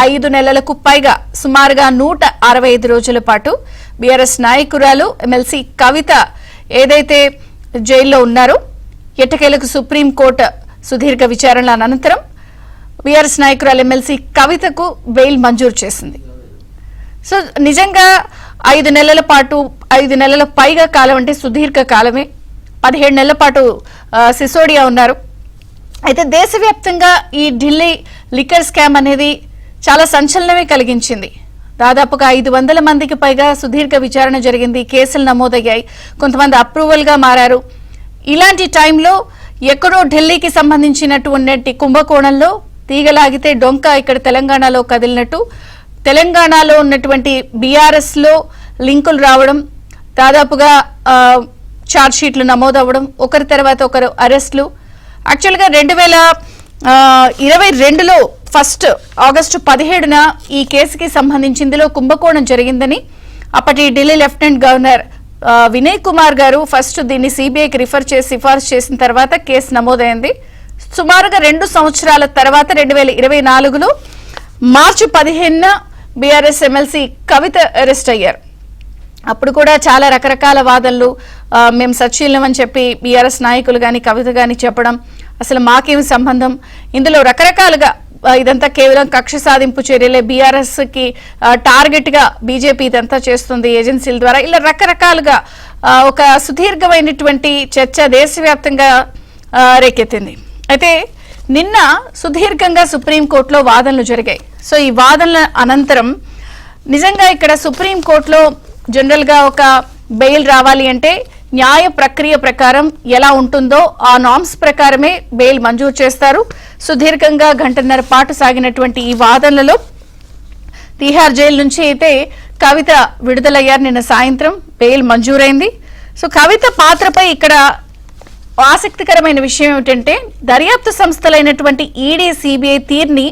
5 నెలలకు పైగా సుమారుగా 165 రోజుల పాటు బీఆర్ఎస్ నాయకురాలు ఎమ్మెల్సీ కవిత ఏదైతే జైల్లో ఉన్నారో ఎట్టకేలకు సుప్రీంకోర్టు సుదీర్ఘ విచారణల అనంతరం బీఆర్ఎస్ నాయకురాలు ఎమ్మెల్సీ కవితకు బెయిల్ మంజూరు చేసింది. సో నిజంగా 5 నెలల పాటు 5 నెలల పైగా కాలం అంటే సుదీర్ఘ కాలమే. 17 నెలల పాటు సిసోడియా ఉన్నారు. అయితే దేశవ్యాప్తంగా ఈ ఢిల్లీ లిక్కర్ స్కామ్ అనేది చాలా సంచలనమే కలిగించింది. దాదాపుగా 500 మందికి పైగా సుదీర్ఘ విచారణ జరిగింది, కేసులు నమోదయ్యాయి, కొంతమంది అప్రూవల్గా మారారు. ఇలాంటి టైంలో ఎక్కడో ఢిల్లీకి సంబంధించినటువంటి కుంభకోణంలో తీగలాగితే డొంక ఇక్కడ తెలంగాణలో కదిలినట్టు తెలంగాణలో ఉన్నటువంటి బీఆర్ఎస్ లో లింకులు రావడం, దాదాపుగా ఛార్జ్ షీట్లు నమోదవ్వడం, ఒకరి తర్వాత ఒకరు అరెస్టులు. యాక్చువల్గా 2022లో ఆగస్టు 17న ఈ కేసుకి సంబంధించి ఇందులో కుంభకోణం జరిగిందని అప్పటి ఢిల్లీ లెఫ్టినెంట్ గవర్నర్ వినయ్ కుమార్ గారు ఫస్ట్ దీన్ని సిబిఐకి రిఫర్ చేసి సిఫార్సు చేసిన తర్వాత కేసు నమోదైంది. సుమారుగా 2 సంవత్సరాల తర్వాత 2024లో మార్చి 15న బీఆర్ఎస్ ఎమ్మెల్సీ కవిత అరెస్ట్ అయ్యారు. అప్పుడు కూడా చాలా రకరకాల వాదనలు, మేము సచ్చీలం అని చెప్పి బీఆర్ఎస్ నాయకులు కానీ కవిత కానీ చెప్పడం, అసలు మాకేమి సంబంధం, ఇందులో రకరకాలుగా ఇదంతా కేవలం కక్ష సాధింపు చర్యలే, బీఆర్ఎస్ కి టార్గెట్ గా బీజేపీ ఇదంతా చేస్తుంది ఏజెన్సీల ద్వారా, ఇలా రకరకాలుగా ఒక సుదీర్ఘమైనటువంటి చర్చ దేశవ్యాప్తంగా రేకెత్తింది. అయితే నిన్న సుదీర్ఘంగా సుప్రీంకోర్టులో వాదనలు జరిగాయి. సో ఈ వాదనల అనంతరం నిజంగా ఇక్కడ సుప్రీంకోర్టులో జనరల్ గా ఒక బెయిల్ రావాలి అంటే న్యాయ ప్రక్రియ ప్రకారం ఎలా ఉంటుందో ఆ నార్మ్స్ ప్రకారమే బెయిల్ మంజూరు చేస్తారు. సుదీర్ఘంగా 1.5 గంటల పాటు సాగినటువంటి ఈ వాదనలలో తిహార్ జైలు నుంచి అయితే కవిత విడుదలయ్యారు. నిన్న సాయంత్రం బెయిల్ మంజూరైంది. సో కవిత పాత్రపై ఇక్కడ ఆసక్తికరమైన విషయం ఏమిటంటే దర్యాప్తు సంస్థలైనటువంటి ఈడీ, సిబిఐ తీర్ని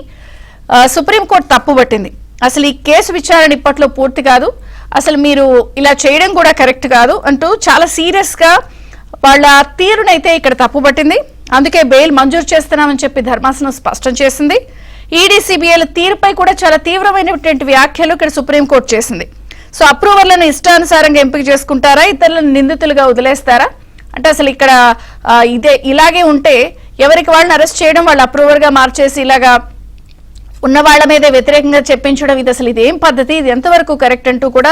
సుప్రీంకోర్టు తప్పుబట్టింది. అసలు ఈ కేసు విచారణ ఇప్పట్లో పూర్తి కాదు, అసలు మీరు ఇలా చేయడం కూడా కరెక్ట్ కాదు అంటూ చాలా సీరియస్ గా వాళ్ళ తీరునైతే ఇక్కడ తప్పుబట్టింది. అందుకే బెయిల్ మంజూరు చేస్తున్నామని చెప్పి ధర్మాసనం స్పష్టం చేసింది. ఈడీ, సిబిఐల తీరుపై కూడా చాలా తీవ్రమైనటువంటి వ్యాఖ్యలు ఇక్కడ సుప్రీంకోర్టు చేసింది. సో అప్రూవర్లను ఇష్టానుసారంగా ఎంపిక చేసుకుంటారా, ఇతరులను నిందితులుగా వదిలేస్తారా అంటే అసలు ఇక్కడ ఇలాగే ఉంటే ఎవరికి వాళ్ళని అరెస్ట్ చేయడం, వాళ్ళు అప్రూవర్ గా మార్చేసి ఇలాగా ఉన్న వాళ్ళ మీద వ్యతిరేకంగా చెప్పించడం, ఇది అసలు ఇదేం పద్ధతి, ఇది ఎంతవరకు కరెక్ట్ అంటూ కూడా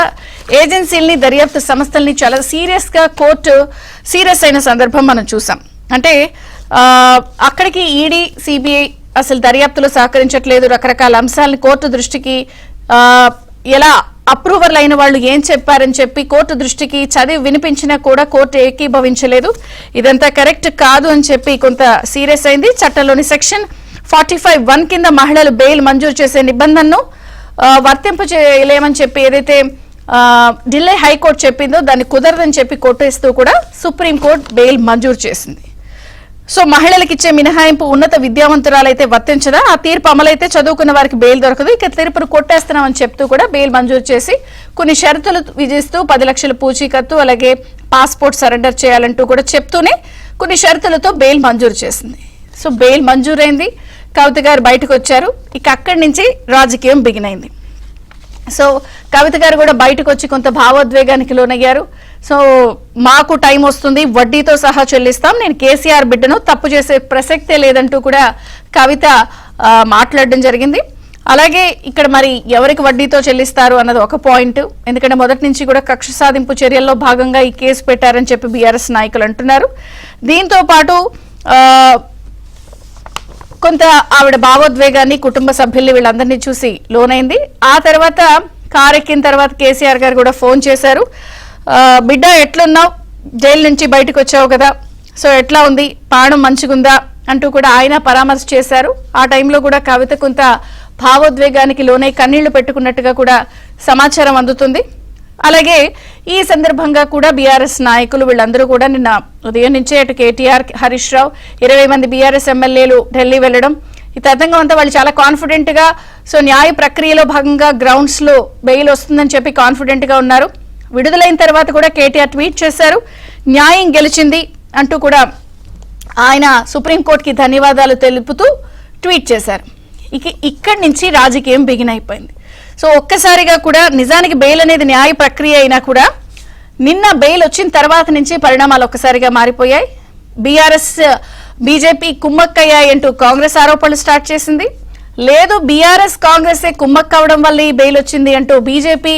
ఏజెన్సీల్ని, దర్యాప్తు సంస్థల్ని చాలా సీరియస్ గా కోర్టు సీరియస్ అయిన సందర్భం మనం చూసాం. అంటే అక్కడికి ఈడీ, సిబిఐ అసలు దర్యాప్తులో సహకరించట్లేదు, రకరకాల అంశాలను కోర్టు దృష్టికి ఎలా అప్రూవర్లు అయిన వాళ్ళు ఏం చెప్పారని చెప్పి కోర్టు దృష్టికి చదివి వినిపించినా కూడా కోర్టు ఏకీభవించలేదు. ఇదంతా కరెక్ట్ కాదు అని చెప్పి కొంత సీరియస్ అయింది. చట్టంలోని సెక్షన్ 45(1) కింద మహిళలు బెయిల్ మంజూరు చేసే నిబంధనను వర్తింపు చేయలేమని చెప్పి ఏదైతే ఢిల్లీ హైకోర్టు చెప్పిందో దాన్ని కుదరదని చెప్పి కొట్టేస్తూ కూడా సుప్రీంకోర్టు బెయిల్ మంజూరు చేసింది. సో మహిళలకు ఇచ్చే మినహాయింపు ఉన్నత విద్యావంతురాలైతే వర్తించదా, ఆ తీర్పు అమలైతే చదువుకున్న వారికి బెయిల్ దొరకదు, ఇక తీర్పును కొట్టేస్తున్నామని చెప్తూ కూడా బెయిల్ మంజూరు చేసి కొన్ని షరతులు విధిస్తూ 10 లక్షల పూచీకత్తు, అలాగే పాస్పోర్ట్ సరెండర్ చేయాలంటూ కూడా చెప్తూనే కొన్ని షరతులతో బెయిల్ మంజూరు చేసింది. సో బెయిల్ మంజూరైంది, కవిత గారు బయటకు వచ్చారు. ఇక అక్కడి నుంచి రాజకీయం బిగినైంది. సో కవిత గారు కూడా బయటకు వచ్చి కొంత భావోద్వేగానికి లోనయ్యారు. సో మాకు టైం వస్తుంది, వడ్డీతో సహా చెల్లిస్తాం, నేను కేసీఆర్ బిడ్డను, తప్పు చేసే ప్రసక్తే లేదంటూ కూడా కవిత మాట్లాడడం జరిగింది. అలాగే ఇక్కడ మరి ఎవరికి వడ్డీతో చెల్లిస్తారు అన్నది ఒక పాయింట్, ఎందుకంటే మొదటి నుంచి కూడా కక్ష సాధింపు చర్యల్లో భాగంగా ఈ కేసు పెట్టారని చెప్పి బీఆర్ఎస్ నాయకులు అంటున్నారు. దీంతో పాటు కొంత ఆవిడ భావోద్వేగాన్ని, కుటుంబ సభ్యుల్ని వీళ్ళందరినీ చూసి లోనైంది. ఆ తర్వాత కారెక్కిన తర్వాత కేసీఆర్ గారు కూడా ఫోన్ చేశారు. బిడ్డ ఎట్లున్నావు, జైలు నుంచి బయటకు వచ్చావు కదా, సో ఎట్లా ఉంది, ప్రాణం మంచిగుందా అంటూ కూడా ఆయన పరామర్శ చేశారు. ఆ టైంలో కూడా కవిత కొంత భావోద్వేగానికి లోనై కన్నీళ్లు పెట్టుకున్నట్టుగా కూడా సమాచారం అందుతుంది. అలాగే ఈ సందర్భంగా కూడా బీఆర్ఎస్ నాయకులు వీళ్ళందరూ కూడా నిన్న ఉదయం నుంచే అటు కేటీఆర్, హరీష్ రావు, 20 మంది బీఆర్ఎస్ ఎమ్మెల్యేలు ఢిల్లీ వెళ్లడం, ఈ తతంగం అంతా వాళ్ళు చాలా కాన్ఫిడెంట్ గా, సో న్యాయ ప్రక్రియలో భాగంగా గ్రౌండ్స్ లో బెయిల్ వస్తుందని చెప్పి కాన్ఫిడెంట్ గా ఉన్నారు. విడుదలైన తర్వాత కూడా కేటీఆర్ ట్వీట్ చేశారు, న్యాయం గెలిచింది అంటూ కూడా ఆయన సుప్రీంకోర్టుకి ధన్యవాదాలు తెలుపుతూ ట్వీట్ చేశారు. ఇక్కడి నుంచి రాజకీయం బిగిన్ అయిపోయింది. సో ఒక్కసారిగా కూడా నిజానికి బెయిల్ అనేది న్యాయ ప్రక్రియ అయినా కూడా నిన్న బెయిల్ వచ్చిన తర్వాత నుంచి పరిణామాలు ఒక్కసారిగా మారిపోయాయి. బీఆర్ఎస్ బీజేపీ కుమ్మక్కయ్యాయి అంటూ కాంగ్రెస్ ఆరోపణలు స్టార్ట్ చేసింది. లేదు బీఆర్ఎస్ కాంగ్రెసే కుమ్మక్కవడం వల్ల ఈ బెయిల్ వచ్చింది అంటూ బీజేపీ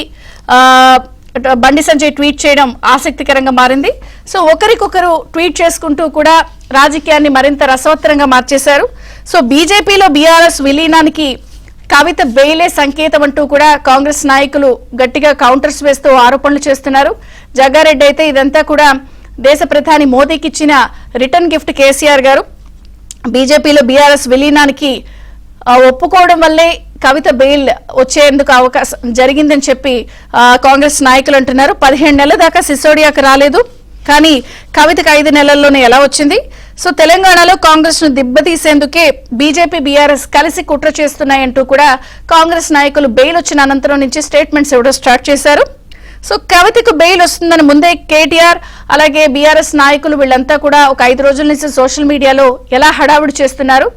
బండి సంజయ్ ట్వీట్ చేయడం ఆసక్తికరంగా మారింది. సో ఒకరికొకరు ట్వీట్ చేసుకుంటూ కూడా రాజకీయాన్ని మరింత రసవత్తరంగా మార్చేశారు. సో బీజేపీలో బీఆర్ఎస్ విలీనానికి కవిత బెయిలే సంకేతం అంటూ కూడా కాంగ్రెస్ నాయకులు గట్టిగా కౌంటర్స్ వేస్తూ ఆరోపణలు చేస్తున్నారు. జగ్గారెడ్డి అయితే ఇదంతా కూడా దేశ ప్రధాని మోదీకి ఇచ్చిన రిటర్న్ గిఫ్ట్ కేసీఆర్ గారు బీజేపీలో బీఆర్ఎస్ విలీనానికి ఒప్పుకోవడం వల్లే కవిత బెయిల్ వచ్చేందుకు అవకాశం జరిగిందని చెప్పి కాంగ్రెస్ నాయకులు అంటున్నారు. 17 నెలల దాకా సిసోడియాకు రాలేదు, కానీ కవితకు 5 నెలల్లోనే ఎలా వచ్చింది? సో తెలంగాణలో కాంగ్రెస్ ను దిబ్బతీసేందుకే బీజేపీ బీఆర్ఎస్ కలిసి కుట్ర చేస్తున్నాయంటూ కూడా కాంగ్రెస్ నాయకులు బెయిల్ వచ్చిన అనంతరం నుంచి స్టేట్మెంట్స్ ఇవ్వడం స్టార్ట్ చేశారు. సో కవితకు బెయిల్ వస్తుందని ముందే కేటీఆర్ అలాగే బీఆర్ఎస్ నాయకులు వీళ్ళంతా కూడా ఒక 5 రోజుల నుంచి సోషల్ మీడియాలో ఎలా హడావుడి చేస్తున్నారు,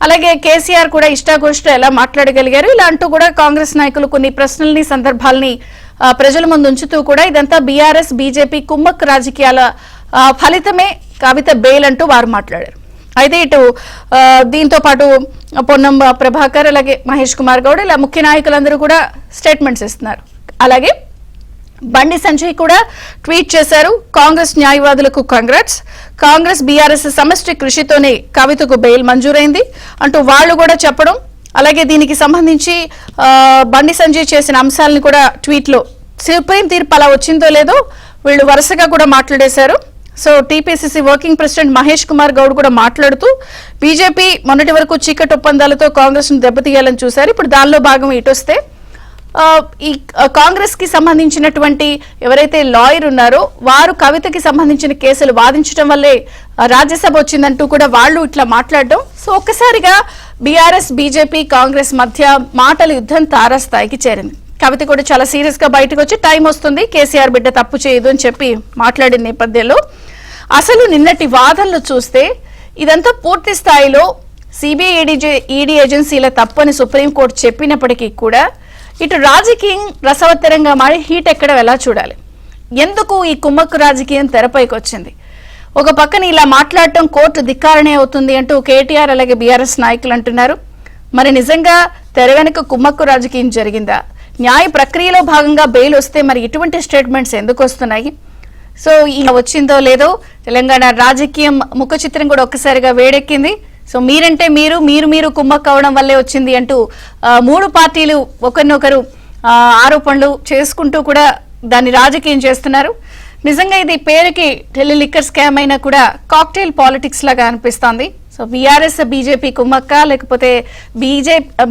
అలాగే కేసీఆర్ కూడా ఇష్టాగోష్ఠ ఎలా మాట్లాడగలిగారు, ఇలా అంటూ కూడా కాంగ్రెస్ నాయకులు కొన్ని ప్రశ్నల్ని సందర్భాల్ని ప్రజల ముందు ఉంచుతూ కూడా ఇదంతా బీఆర్ఎస్ బీజేపీ కుమ్మక్ రాజకీయాల ఫలితమే కవిత బెయిల్ అంటూ వారు మాట్లాడారు. అయితే ఇటు దీంతో పాటు పొన్నం ప్రభాకర్ అలాగే మహేష్ కుమార్ గౌడ్ ఇలా ముఖ్య నాయకులందరూ కూడా స్టేట్మెంట్స్ ఇస్తున్నారు. అలాగే బండి సంజయ్ కూడా ట్వీట్ చేశారు. కాంగ్రెస్ న్యాయవాదులకు కంగ్రాట్స్, కాంగ్రెస్ బీఆర్ఎస్ సమష్టి కృషితోనే కవితకు బెయిల్ మంజూరైంది అంటూ వాళ్ళు కూడా చెప్పడం. అలాగే దీనికి సంబంధించి బండి సంజయ్ చేసిన అంశాలను కూడా ట్వీట్ లో సుప్రీం తీర్పు అలా వచ్చిందో లేదో వీళ్ళు వరుసగా కూడా మాట్లాడేశారు. So TPCC working president Mahesh Kumar Goud కూడా మాట్లాడుతూ బీజేపీ మొన్నటి వరకు చీకటి ఒప్పందాలతో కాంగ్రెస్ ను దెబ్బతీయాలని చూశారు, ఇప్పుడు దానిలో భాగం ఇటొస్తే ఈ కాంగ్రెస్ కి సంబంధించినటువంటి ఎవరైతే లాయర్ ఉన్నారో వారు కవితకి సంబంధించిన కేసులు వాదించడం వల్లే రాజ్యసభ వచ్చిందంటూ కూడా వాళ్ళు ఇట్లా మాట్లాడడం. సో ఒక్కసారిగా బీఆర్ఎస్ బీజేపీ కాంగ్రెస్ మధ్య మాటల యుద్ధం తారాస్థాయికి చేరింది. కవిత కూడా చాలా సీరియస్ గా బయటకు వచ్చి టైం వస్తుంది, కేసీఆర్ బిడ్డ తప్పు చేయదు అని చెప్పి మాట్లాడిన నేపథ్యంలో అసలు నిన్నటి వాదనలు చూస్తే ఇదంతా పూర్తి స్థాయిలో సిబిఐ ఈడీ ఏజెన్సీల తప్పని సుప్రీంకోర్టు చెప్పినప్పటికీ కూడా ఇటు రాజకీయం రసవత్తరంగా మారి హీట్ ఎక్కడం ఎలా చూడాలి? ఎందుకు ఈ కుమ్మక్కు రాజకీయం తెరపైకి వచ్చింది? ఒక పక్కన ఇలా మాట్లాడటం కోర్టు ధిక్కారణే అవుతుంది అంటూ కేటీఆర్ అలాగే బీఆర్ఎస్ నాయకులు అంటున్నారు. మరి నిజంగా తెర వెనుక కుమ్మక్కు రాజకీయం జరిగిందా? న్యాయ ప్రక్రియలో భాగంగా బెయిల్ వస్తే మరి ఇటువంటి స్టేట్మెంట్స్ ఎందుకు వస్తున్నాయి? సో ఇలా వచ్చిందో లేదో తెలంగాణ రాజకీయం ముఖ చిత్రం కూడా ఒక్కసారిగా వేడెక్కింది. సో మీరంటే మీరు కుమ్మక్కు అవడం వల్లే వచ్చింది అంటూ 3 పార్టీలు ఒకరినొకరు ఆరోపణలు చేసుకుంటూ కూడా దాన్ని రాజకీయం చేస్తున్నారు. నిజంగా ఇది పేరుకి ఢిల్లీ లిక్కర్ స్కామ్ అయినా కూడా కాక్టైల్ పాలిటిక్స్ లాగా అనిపిస్తోంది. సో బీఆర్ఎస్ బీజేపీ కుమ్మక్క, లేకపోతే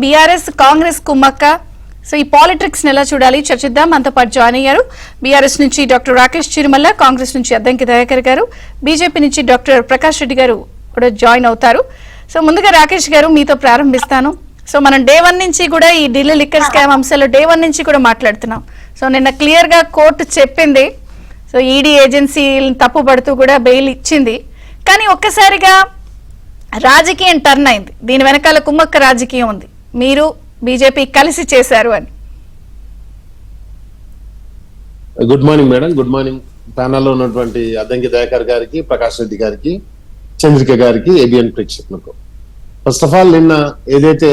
బీఆర్ఎస్ కాంగ్రెస్ కుమ్మక్క? సో ఈ పాలిటిక్స్ ని ఎలా చూడాలి చర్చిద్దాం. మనతో పాటు జాయిన్ అయ్యారు బీఆర్ఎస్ నుంచి డాక్టర్ రాకేష్ చిరుమల్ల, కాంగ్రెస్ నుంచి అద్దంకి దయాకర్ గారు, బీజేపీ నుంచి డాక్టర్ ప్రకాష్ రెడ్డి గారు కూడా జాయిన్ అవుతారు. సో ముందుగా రాకేష్ గారు మీతో ప్రారంభిస్తాను. సో మనం డే 1 నుంచి కూడా ఈ ఢిల్లీ లిక్కర్ స్కామ్ అంశాలు డే 1 నుంచి కూడా మాట్లాడుతున్నాం. సో నిన్న క్లియర్ గా కోర్టు చెప్పింది, సో ఈడీ ఏజెన్సీలను తప్పుపడుతూ కూడా బెయిల్ ఇచ్చింది. కానీ ఒక్కసారిగా రాజకీయం టర్న్ అయింది, దీని వెనకాల కుమ్మక్క రాజకీయం ఉంది, మీరు బీజేపీ కలిసి చేశారు అని. Good morning madam, good morning ప్యానల్లో ఉన్నటువంటి అద్దంకి దయాకర్ గారికి, ప్రకాష్ రెడ్డి గారికి, చంద్రిక గారికి, ఏబిఎన్ ప్రేక్షకులకు. ఫస్ట్ ఆఫ్ ఆల్ నిన్న ఏదైతే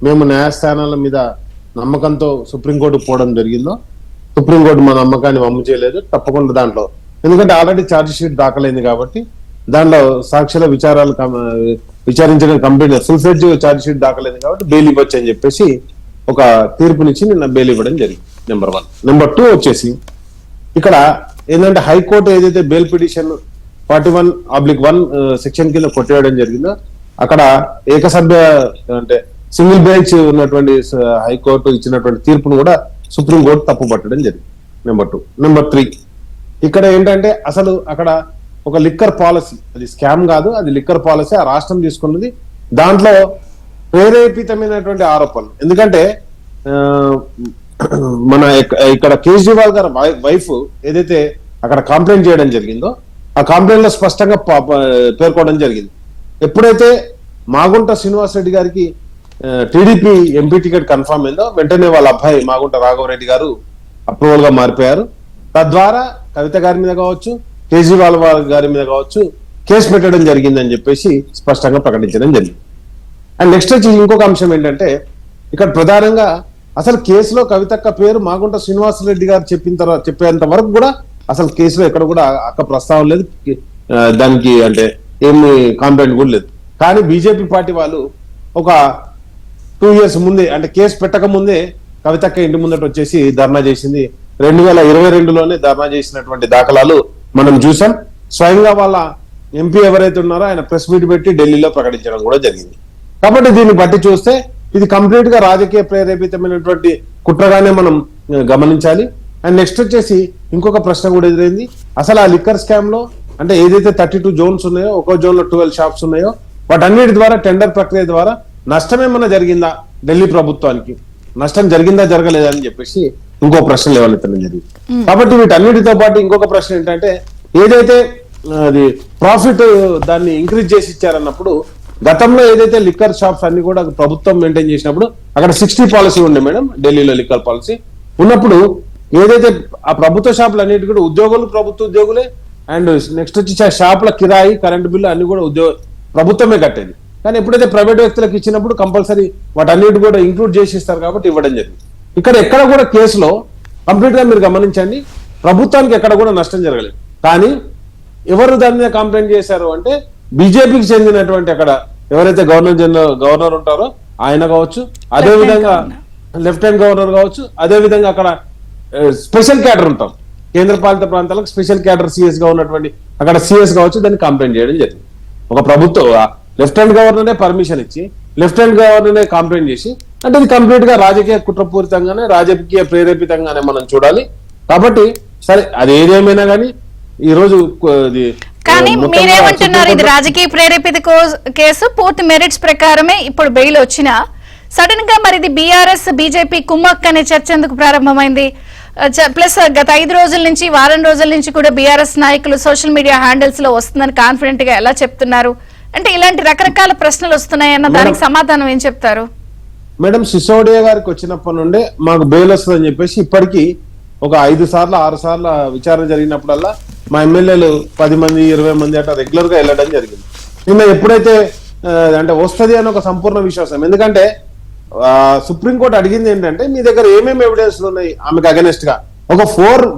మేము న్యాయస్థానాల మీద నమ్మకంతో సుప్రీంకోర్టు పోవడం జరిగిందో, సుప్రీంకోర్టు మా నమ్మకాన్ని వమ్ము చేయలేదు తప్పకుండా దాంట్లో, ఎందుకంటే ఆల్రెడీ ఛార్జ్ షీట్ దాఖలైంది కాబట్టి దాంట్లో సాక్షుల విచారించడం complete full fledged charge sheet దాఖలైంది కాబట్టి బెయిల్ ఇవ్వచ్చు అని చెప్పేసి ఒక తీర్పునిచ్చి నిన్న బెయిల్ ఇవ్వడం జరిగింది. నెంబర్ 1. నెంబర్ 2 వచ్చేసి ఇక్కడ ఏంటంటే హైకోర్టు ఏదైతే బెయిల్ పిటిషన్ 41/1 సెక్షన్ కింద కొట్టేయడం జరిగిందో అక్కడ ఏకసభ్య అంటే సింగిల్ బెంచ్ ఉన్నటువంటి హైకోర్టు ఇచ్చినటువంటి తీర్పును కూడా సుప్రీంకోర్టు తప్పు పట్టడం జరిగింది. నెంబర్ 2. నెంబర్ 3 ఇక్కడ ఏంటంటే అసలు అక్కడ ఒక లిక్కర్ పాలసీ, అది స్కామ్ కాదు, అది లిక్కర్ పాలసీ, ఆ రాష్ట్రం తీసుకున్నది, దాంట్లో ప్రేరేపితమైనటువంటి ఆరోపణలు. ఎందుకంటే మన ఇక్కడ కేజ్రీవాల్ గారి వైఫ్ ఏదైతే అక్కడ కంప్లైంట్ చేయడం జరిగిందో ఆ కంప్లైంట్ లో స్పష్టంగా పేర్కోవడం జరిగింది. ఎప్పుడైతే మాగుంట శ్రీనివాస్ రెడ్డి గారికి టీడీపీ ఎంపీ టికెట్ కన్ఫర్మ్ అయిందో వెంటనే వాళ్ళ అబ్బాయి మాగుంట రాఘవరెడ్డి గారు అప్రూవల్ గా మారిపోయారు. తద్వారా కవిత గారి మీద కావచ్చు, కేజ్రీవాల్ గారి మీద కావచ్చు కేసు పెట్టడం జరిగిందని చెప్పేసి స్పష్టంగా ప్రకటించడం జరిగింది. అండ్ నెక్స్ట్ వచ్చి ఇంకొక అంశం ఏంటంటే, ఇక్కడ ప్రధానంగా అసలు కేసులో కవితక్క పేరు మాగుంట శ్రీనివాసరెడ్డి గారు చెప్పేంత వరకు కూడా అసలు కేసులో ఎక్కడ కూడా అక్క ప్రస్తావన లేదు, దానికి అంటే ఏమి కాంప్లైంట్ కూడా లేదు. కానీ బీజేపీ పార్టీ వాళ్ళు ఒక 2 years ముందే, అంటే కేసు పెట్టక ముందే కవితక్క ఇంటి ముందట వచ్చేసి ధర్నా చేసింది. 2022లోనే ధర్నా చేసినటువంటి దాఖలాలు మనం చూసాం. స్వయంగా వాళ్ళ ఎంపీ ఎవరైతే ఉన్నారో ఆయన ప్రెస్ మీట్ పెట్టి ఢిల్లీలో ప్రకటించడం కూడా జరిగింది. కాబట్టి దీన్ని బట్టి చూస్తే ఇది కంప్లీట్ గా రాజకీయ ప్రేరేపితమైనటువంటి కుట్రగానే మనం గమనించాలి. అండ్ నెక్స్ట్ వచ్చేసి ఇంకొక ప్రశ్న కూడా ఎదురైంది. అసలు ఆ లిక్కర్ స్కామ్ లో అంటే ఏదైతే 32 జోన్స్ ఉన్నాయో, ఒక్కో జోన్ లో 12 షాప్స్ ఉన్నాయో, వాటన్నిటి ద్వారా టెండర్ ప్రక్రియ ద్వారా నష్టమేమన్నా జరిగిందా, ఢిల్లీ ప్రభుత్వానికి నష్టం జరిగిందా జరగలేదా అని చెప్పేసి ఇంకో ప్రశ్న లేవనెత్తడం జరిగింది. కాబట్టి వీటన్నిటితో పాటు ఇంకొక ప్రశ్న ఏంటంటే, ఏదైతే అది ప్రాఫిట్ దాన్ని ఇంక్రీజ్ చేసి ఇచ్చారన్నప్పుడు, గతంలో ఏదైతే లిక్కర్ షాప్స్ అన్ని కూడా ప్రభుత్వం మెయింటైన్ చేసినప్పుడు అక్కడ 60 పాలసీ ఉండే మేడం, ఢిల్లీలో లిక్కర్ పాలసీ ఉన్నప్పుడు ఏదైతే ఆ ప్రభుత్వ షాపులు అన్నిటి కూడా ఉద్యోగులు ప్రభుత్వ ఉద్యోగులే, అండ్ నెక్స్ట్ వచ్చి షాపుల కిరాయి, కరెంట్ బిల్లు అన్ని కూడా ప్రభుత్వమే కట్టేది. కానీ ఎప్పుడైతే ప్రైవేట్ వ్యక్తులకు ఇచ్చినప్పుడు కంపల్సరీ వాటన్నిటి కూడా ఇంక్లూడ్ చేసి ఇస్తారు కాబట్టి ఇవ్వడం జరిగింది. ఇక్కడ ఎక్కడ కూడా కేసులో కంప్లీట్ గా మీరు గమనించండి, ప్రభుత్వానికి ఎక్కడ కూడా నష్టం జరగలేదు. కానీ ఎవరు దాని మీద కంప్లైంట్ చేశారు అంటే, బీజేపీకి చెందినటువంటి అక్కడ ఎవరైతే గవర్నర్ ఉంటారో ఆయన కావచ్చు, అదే విధంగా లెఫ్టినెంట్ గవర్నర్ కావచ్చు, అదే విధంగా అక్కడ స్పెషల్ క్యాడర్ ఉంటాం, కేంద్ర పాలిత ప్రాంతాలకు స్పెషల్ క్యాడర్ సిఎస్ గా ఉన్నటువంటి అక్కడ సిఎస్ కావచ్చు, దాన్ని కంప్లైంట్ చేయడం జరిగింది. ఒక ప్రభుత్వం లెఫ్టినెంట్ గవర్నరే పర్మిషన్ ఇచ్చి లెఫ్టినెంట్ గవర్నరే కంప్లైంట్ చేసి, అంటే ఇది కంప్లీట్ గా రాజకీయ కుట్రపూరితంగానే, రాజకీయ ప్రేరేపితంగానే మనం చూడాలి. కాబట్టి సరే అది ఏదేమైనా కానీ ఈ రోజు కానీ మీరేమంటున్నారు, ఇది రాజకీయ ప్రేరేపిత కేసు, పూర్తి మెరిట్స్ ప్రకారమే ఇప్పుడు బెయిల్ వచ్చినా సడన్ గా మరి ఇది బీఆర్ఎస్ బీజేపీ కుమ్మక్ అనే చర్చ ఎందుకు ప్రారంభమైంది? ప్లస్ గత 5 రోజుల నుంచి, వారం రోజుల నుంచి కూడా బీఆర్ఎస్ నాయకులు సోషల్ మీడియా హ్యాండిల్స్ లో వస్తుందని కాన్ఫిడెంట్ గా ఎలా చెప్తున్నారు? అంటే ఇలాంటి రకరకాల ప్రశ్నలు వస్తున్నాయన్న దానికి సమాధానం ఏం చెప్తారు? మేడం, సిసోడియా గారికి వచ్చినప్పటి నుండే మాకు బెయిల్ వస్తుందని చెప్పేసి ఇప్పటికీ ఒక 5 సార్లు 6 సార్లు విచారణ జరిగినప్పుడల్లా మా ఎమ్మెల్యేలు 10 మంది 20 మంది అట్లా రెగ్యులర్ గా వెళ్ళడం జరిగింది. నిన్న ఎప్పుడైతే అంటే వస్తుంది అని ఒక సంపూర్ణ విశ్వాసం, ఎందుకంటే సుప్రీంకోర్టు అడిగింది ఏంటంటే, మీ దగ్గర ఏమేమి ఎవిడెన్స్ ఉన్నాయి ఆమెకు అగెనెస్ట్ గా, ఒక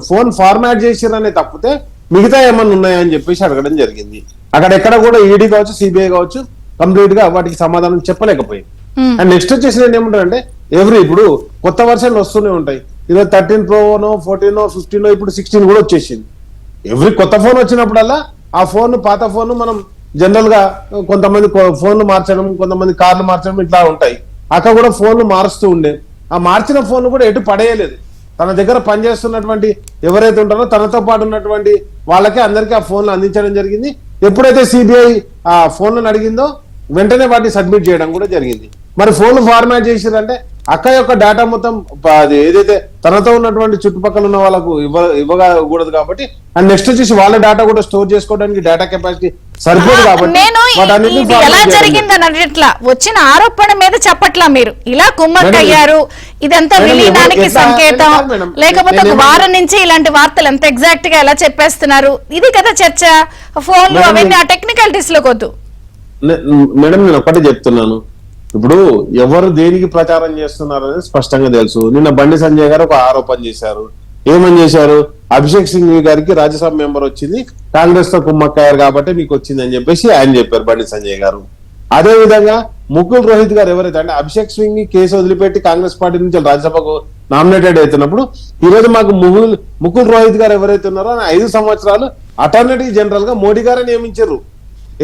ఫోన్ ఫార్మాట్ చేసిరనే తప్పితే మిగతా ఏమన్నా ఉన్నాయని చెప్పేసి అడగడం జరిగింది. అక్కడ ఎక్కడ కూడా ఈడీ కావచ్చు, సిబిఐ కావచ్చు కంప్లీట్ గా వాటికి సమాధానం చెప్పలేకపోయింది. అండ్ నెక్స్ట్ వచ్చేసి నేను ఏమంటానంటే, ఇప్పుడు కొత్త వర్షన్లు వస్తూనే ఉంటాయి. ఈరోజు 13 Pro 14 15 ఇప్పుడు 16 కూడా వచ్చేసింది. కొత్త ఫోన్ వచ్చినప్పుడల్లా ఆ పాత ఫోన్ మనం జనరల్ గా కొంతమంది ఫోన్లు మార్చడం, కొంతమంది కార్లు మార్చడం ఇట్లా ఉంటాయి. అక్కడ కూడా ఫోన్లు మారుస్తూ ఉండే, ఆ మార్చిన ఫోన్ కూడా ఎటు పడేయలేదు. తన దగ్గర పనిచేస్తున్నటువంటి ఎవరైతే ఉంటారో తనతో పాటు ఉన్నటువంటి వాళ్ళకే అందరికీ ఆ ఫోన్లు అందించడం జరిగింది. ఎప్పుడైతే సిబిఐ ఆ ఫోన్లను అడిగిందో వెంటనే వాటిని సబ్మిట్ చేయడం కూడా జరిగింది. మరి ఫోన్లు ఫార్మాట్ చేసిరంటే అక్క యొక్క డేటా మొత్తం అది ఏదైతే తనతో ఉన్నటువంటి చుట్టుపక్కల ఉన్న వాళ్ళకు ఇవ్వకూడదు కాబట్టి, అండ్ నెక్స్ట్ వచ్చేసి వాళ్ళ డేటా కూడా స్టోర్ చేసుకోవడానికి డేటా కెపాసిటీ సరిపోదు కాబట్టి ఎలా జరిగిందని ఇట్లా వచ్చిన ఆరోపణ మీద చెప్పట్లా మీరు ఇలా కుమ్మక్ అయ్యారు, ఇదంతా విలీనానికి సంకేతం, లేకపోతే ఒక వారం నుంచి ఇలాంటి వార్తలు ఎంత ఎగ్జాక్ట్ గా ఎలా చెప్పేస్తున్నారు, ఇది కదా చర్చ. ఫోన్లు అవన్నీ ఆ టెక్నికాలిటీస్ లోకి వద్దు మేడం. నేను ఒకటి చెప్తున్నాను, ఇప్పుడు ఎవరు దేనికి ప్రచారం చేస్తున్నారు అనేది స్పష్టంగా తెలుసు. నిన్న బండి సంజయ్ గారు ఒక ఆరోపణ చేశారు. ఏమని చేశారు? అభిషేక్ సింఘ్వి గారికి రాజ్యసభ మెంబర్ వచ్చింది, కాంగ్రెస్ తో కుమ్మక్కయ్యారు కాబట్టి మీకు వచ్చింది అని చెప్పేసి ఆయన చెప్పారు బండి సంజయ్ గారు. అదే విధంగా ముకుల్ రోహిత్ గారు ఎవరైతే అంటే అభిషేక్ సింఘ్వి కేసు వదిలిపెట్టి కాంగ్రెస్ పార్టీ నుంచి రాజ్యసభకు నామినేటెడ్ అవుతున్నప్పుడు ఈ రోజు మాకు ముకుల్ రోహిత్ గారు ఎవరైతే ఉన్నారో 5 సంవత్సరాలు అటార్నీ జనరల్ గా మోడీ గారే నియమించారు.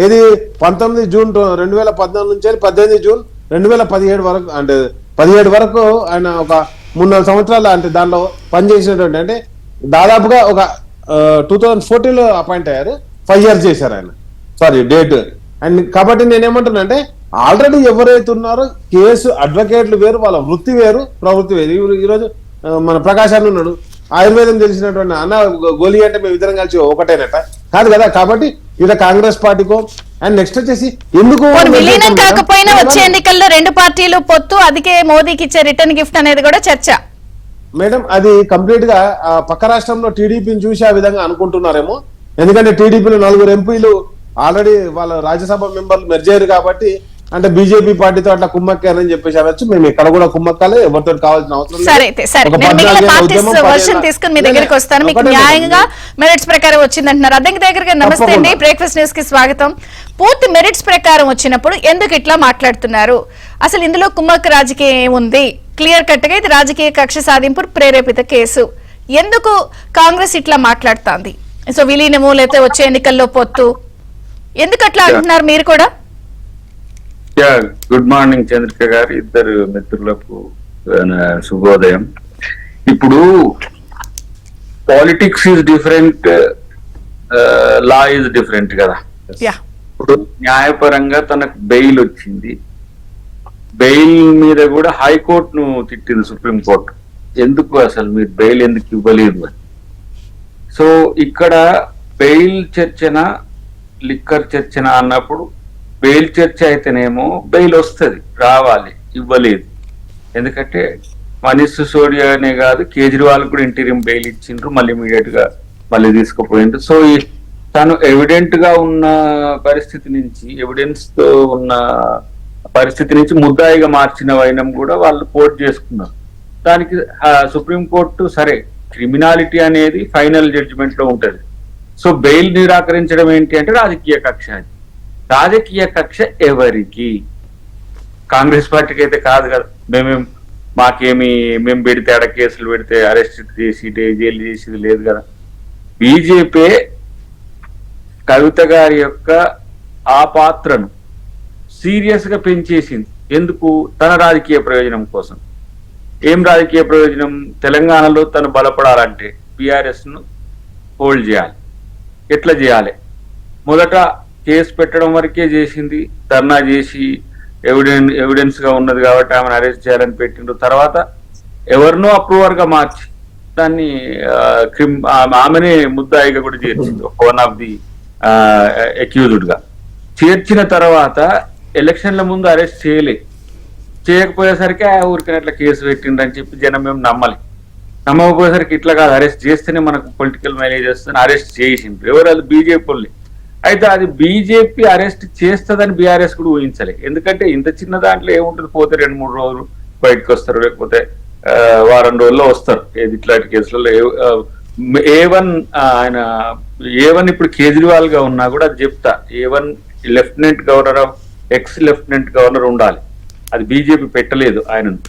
ఏది 19 జూన్ 2014 నుంచి 18 జూన్ 2017 వరకు, అంటే 17 వరకు ఆయన ఒక 3-4 సంవత్సరాలు అంటే దానిలో పనిచేసినటువంటి, అంటే దాదాపుగా ఒక 2014లో అపాయింట్ అయ్యారు. 5 years చేశారు ఆయన, డేట్. అండ్ కాబట్టి నేనేమంటున్నానంటే, ఆల్రెడీ ఎవరైతే ఉన్నారో కేసు అడ్వకేట్లు వేరు, వాళ్ళ వృత్తి వేరు, ప్రవృత్తి వేరు. ఈరోజు మన ప్రకాశాన్ని ఉన్నాడు, ఆయుర్వేదం తెలిసినటువంటి అన్న గోలి అంటే మేము ఇద్దరం కలిసి ఒకటేనట కాదు కదా. కాబట్టి ఇలా కాంగ్రెస్ పార్టీకో అండ్ నెక్స్ట్ వచ్చేసి ఎందుకు విలీనం కాకపోయినా వచ్చే ఎన్నికల్లో రెండు పార్టీలు పొత్తు, అందుకే మోదీకి ఇచ్చే రిటర్న్ గిఫ్ట్ అనేది కూడా చర్చ. మేడం అది కంప్లీట్ గా పక్క రాష్ట్రంలో టీడీపీని చూసి ఆ విధంగా అనుకుంటున్నారేమో. ఎందుకంటే టీడీపీలో 4 ఎంపీలు ఆల్రెడీ వాళ్ళ రాజ్యసభ మెంబర్లు మెర్జారు కాబట్టి, అంటే బీజేపీ పార్టీతో అట్లా కుమ్మక్కారని చెప్పేసి అనొచ్చు. మేము ఇక్కడ కూడా కుమ్మక్కాలే, ఎవరితో కావాల్సిన అవసరం లేదు. సరే నేను మిగిలిన పార్టీస్ వర్షన్ తీసుకుని మీ దగ్గరికి వస్తాను. మీకు న్యాయంగా మెరిట్స్ ప్రకారం వచ్చిందంటున్నారు. అద్దెకి దగ్గరగా నమస్తే అండి, బ్రేక్ఫాస్ట్ న్యూస్ కి స్వాగతం. పూర్తి మెరిట్స్ ప్రకారం వచ్చినప్పుడు ఎందుకు ఇట్లా మాట్లాడుతున్నారు? అసలు ఇందులో కుమ్మక్క రాజకీయం ఏముంది? క్లియర్ కట్ గా ఇది రాజకీయ కక్ష సాధింపు ప్రేరేపిత కేసు. ఎందుకు కాంగ్రెస్ ఇట్లా మాట్లాడుతోంది? సో విలీనము లేకపోతే వచ్చే ఎన్నికల్లో పొత్తు, ఎందుకు అట్లా అంటున్నారు మీరు కూడా? గుడ్ మార్నింగ్ చంద్రిక గారు, ఇద్దరు మిత్రులకు శుభోదయం. ఇప్పుడు politics is different, law is different కదా. ఇప్పుడు న్యాయపరంగా తనకు బెయిల్ వచ్చింది, బెయిల్ మీద కూడా హైకోర్టును తిట్టింది సుప్రీంకోర్టు. ఎందుకు అసలు మీరు బెయిల్ ఎందుకు ఇవ్వలేదు అని. సో ఇక్కడ బెయిల్ చర్చన లిక్కర్ చర్చన అన్నప్పుడు బెయిల్ చర్చ అయితేనేమో బెయిల్ వస్తుంది, రావాలి, ఇవ్వలేదు. ఎందుకంటే మనీష్ సిసోడియానే కాదు, కేజ్రీవాల్ కూడా ఇంటీరియం బెయిల్ ఇచ్చిండ్రు, మళ్ళీ ఇమీడియట్ గా మళ్ళీ తీసుకుపోయిండ్రు. సో తను ఎవిడెంట్ గా ఉన్న పరిస్థితి నుంచి, ఎవిడెన్స్ తో ఉన్న పరిస్థితి నుంచి ముద్దాయిగా మార్చిన వైనం కూడా వాళ్ళు కోర్టు చేసుకున్నారు. దానికి సుప్రీంకోర్టు సరే, క్రిమినాలిటీ అనేది ఫైనల్ జడ్జిమెంట్ లో ఉంటది. సో బెయిల్ నిరాకరించడం ఏంటి అంటే రాజకీయ కక్ష. రాజకీయ కక్ష ఎవరికి? కాంగ్రెస్ పార్టీకి అయితే కాదు కదా. మేము పెడితే ఆడ కేసులు పెడితే అరెస్ట్ చేసి జైలు చేసేది లేదు కదా. బీజేపీ కవిత గారి యొక్క ఆ పాత్రను సీరియస్ గా పెంచేసింది. ఎందుకు? తన రాజకీయ ప్రయోజనం కోసం. ఏం రాజకీయ ప్రయోజనం? తెలంగాణలో తను బలపడాలంటే బీఆర్ఎస్ ను హోల్డ్ చేయాలి. ఎట్లా చేయాలి? మొదట కేసు పెట్టడం వరకే చేసింది, ధర్నా చేసి ఎవిడెన్స్ గా ఉన్నది కాబట్టి ఆమెను అరెస్ట్ చేయాలని పెట్టిండ్రు. తర్వాత ఎవరినో అప్రూవర్ గా మార్చి దాన్ని ఆమెనే ముద్దాయిగా కూడా చేర్చింది, వన్ ఆఫ్ ది అక్యూజ్డ్ గా చేర్చిన తర్వాత ఎలక్షన్ల ముందు అరెస్ట్ చేయకపోయేసరికి ఊరికనట్లా కేసు పెట్టిండ్రని చెప్పి జనం మేము నమ్మకపోయేసరికి ఇట్లా కాదు, అరెస్ట్ చేస్తేనే మనకు పొలిటికల్ మైలేజ్ వస్తుంది, అరెస్ట్ చేసిండ్రు. ఎవరు? అది బీజేపీ వాళ్ళే. అయితే అది బీజేపీ అరెస్ట్ చేస్తుందని బీఆర్ఎస్ కూడా ఊహించలే. ఎందుకంటే ఇంత చిన్న దాంట్లో ఏముంటుంది, పోతే 2-3 రోజులు బయటకు వస్తారు, లేకపోతే వారం రోజుల్లో వస్తారు. ఏది ఇట్లాంటి కేసులలో A1 ఇప్పుడు కేజ్రీవాల్ గా ఉన్నా కూడా అది చెప్తా, A1 lieutenant governor of X lieutenant governor ఉండాలి. అది బీజేపీ పెట్టలేదు ఆయనను.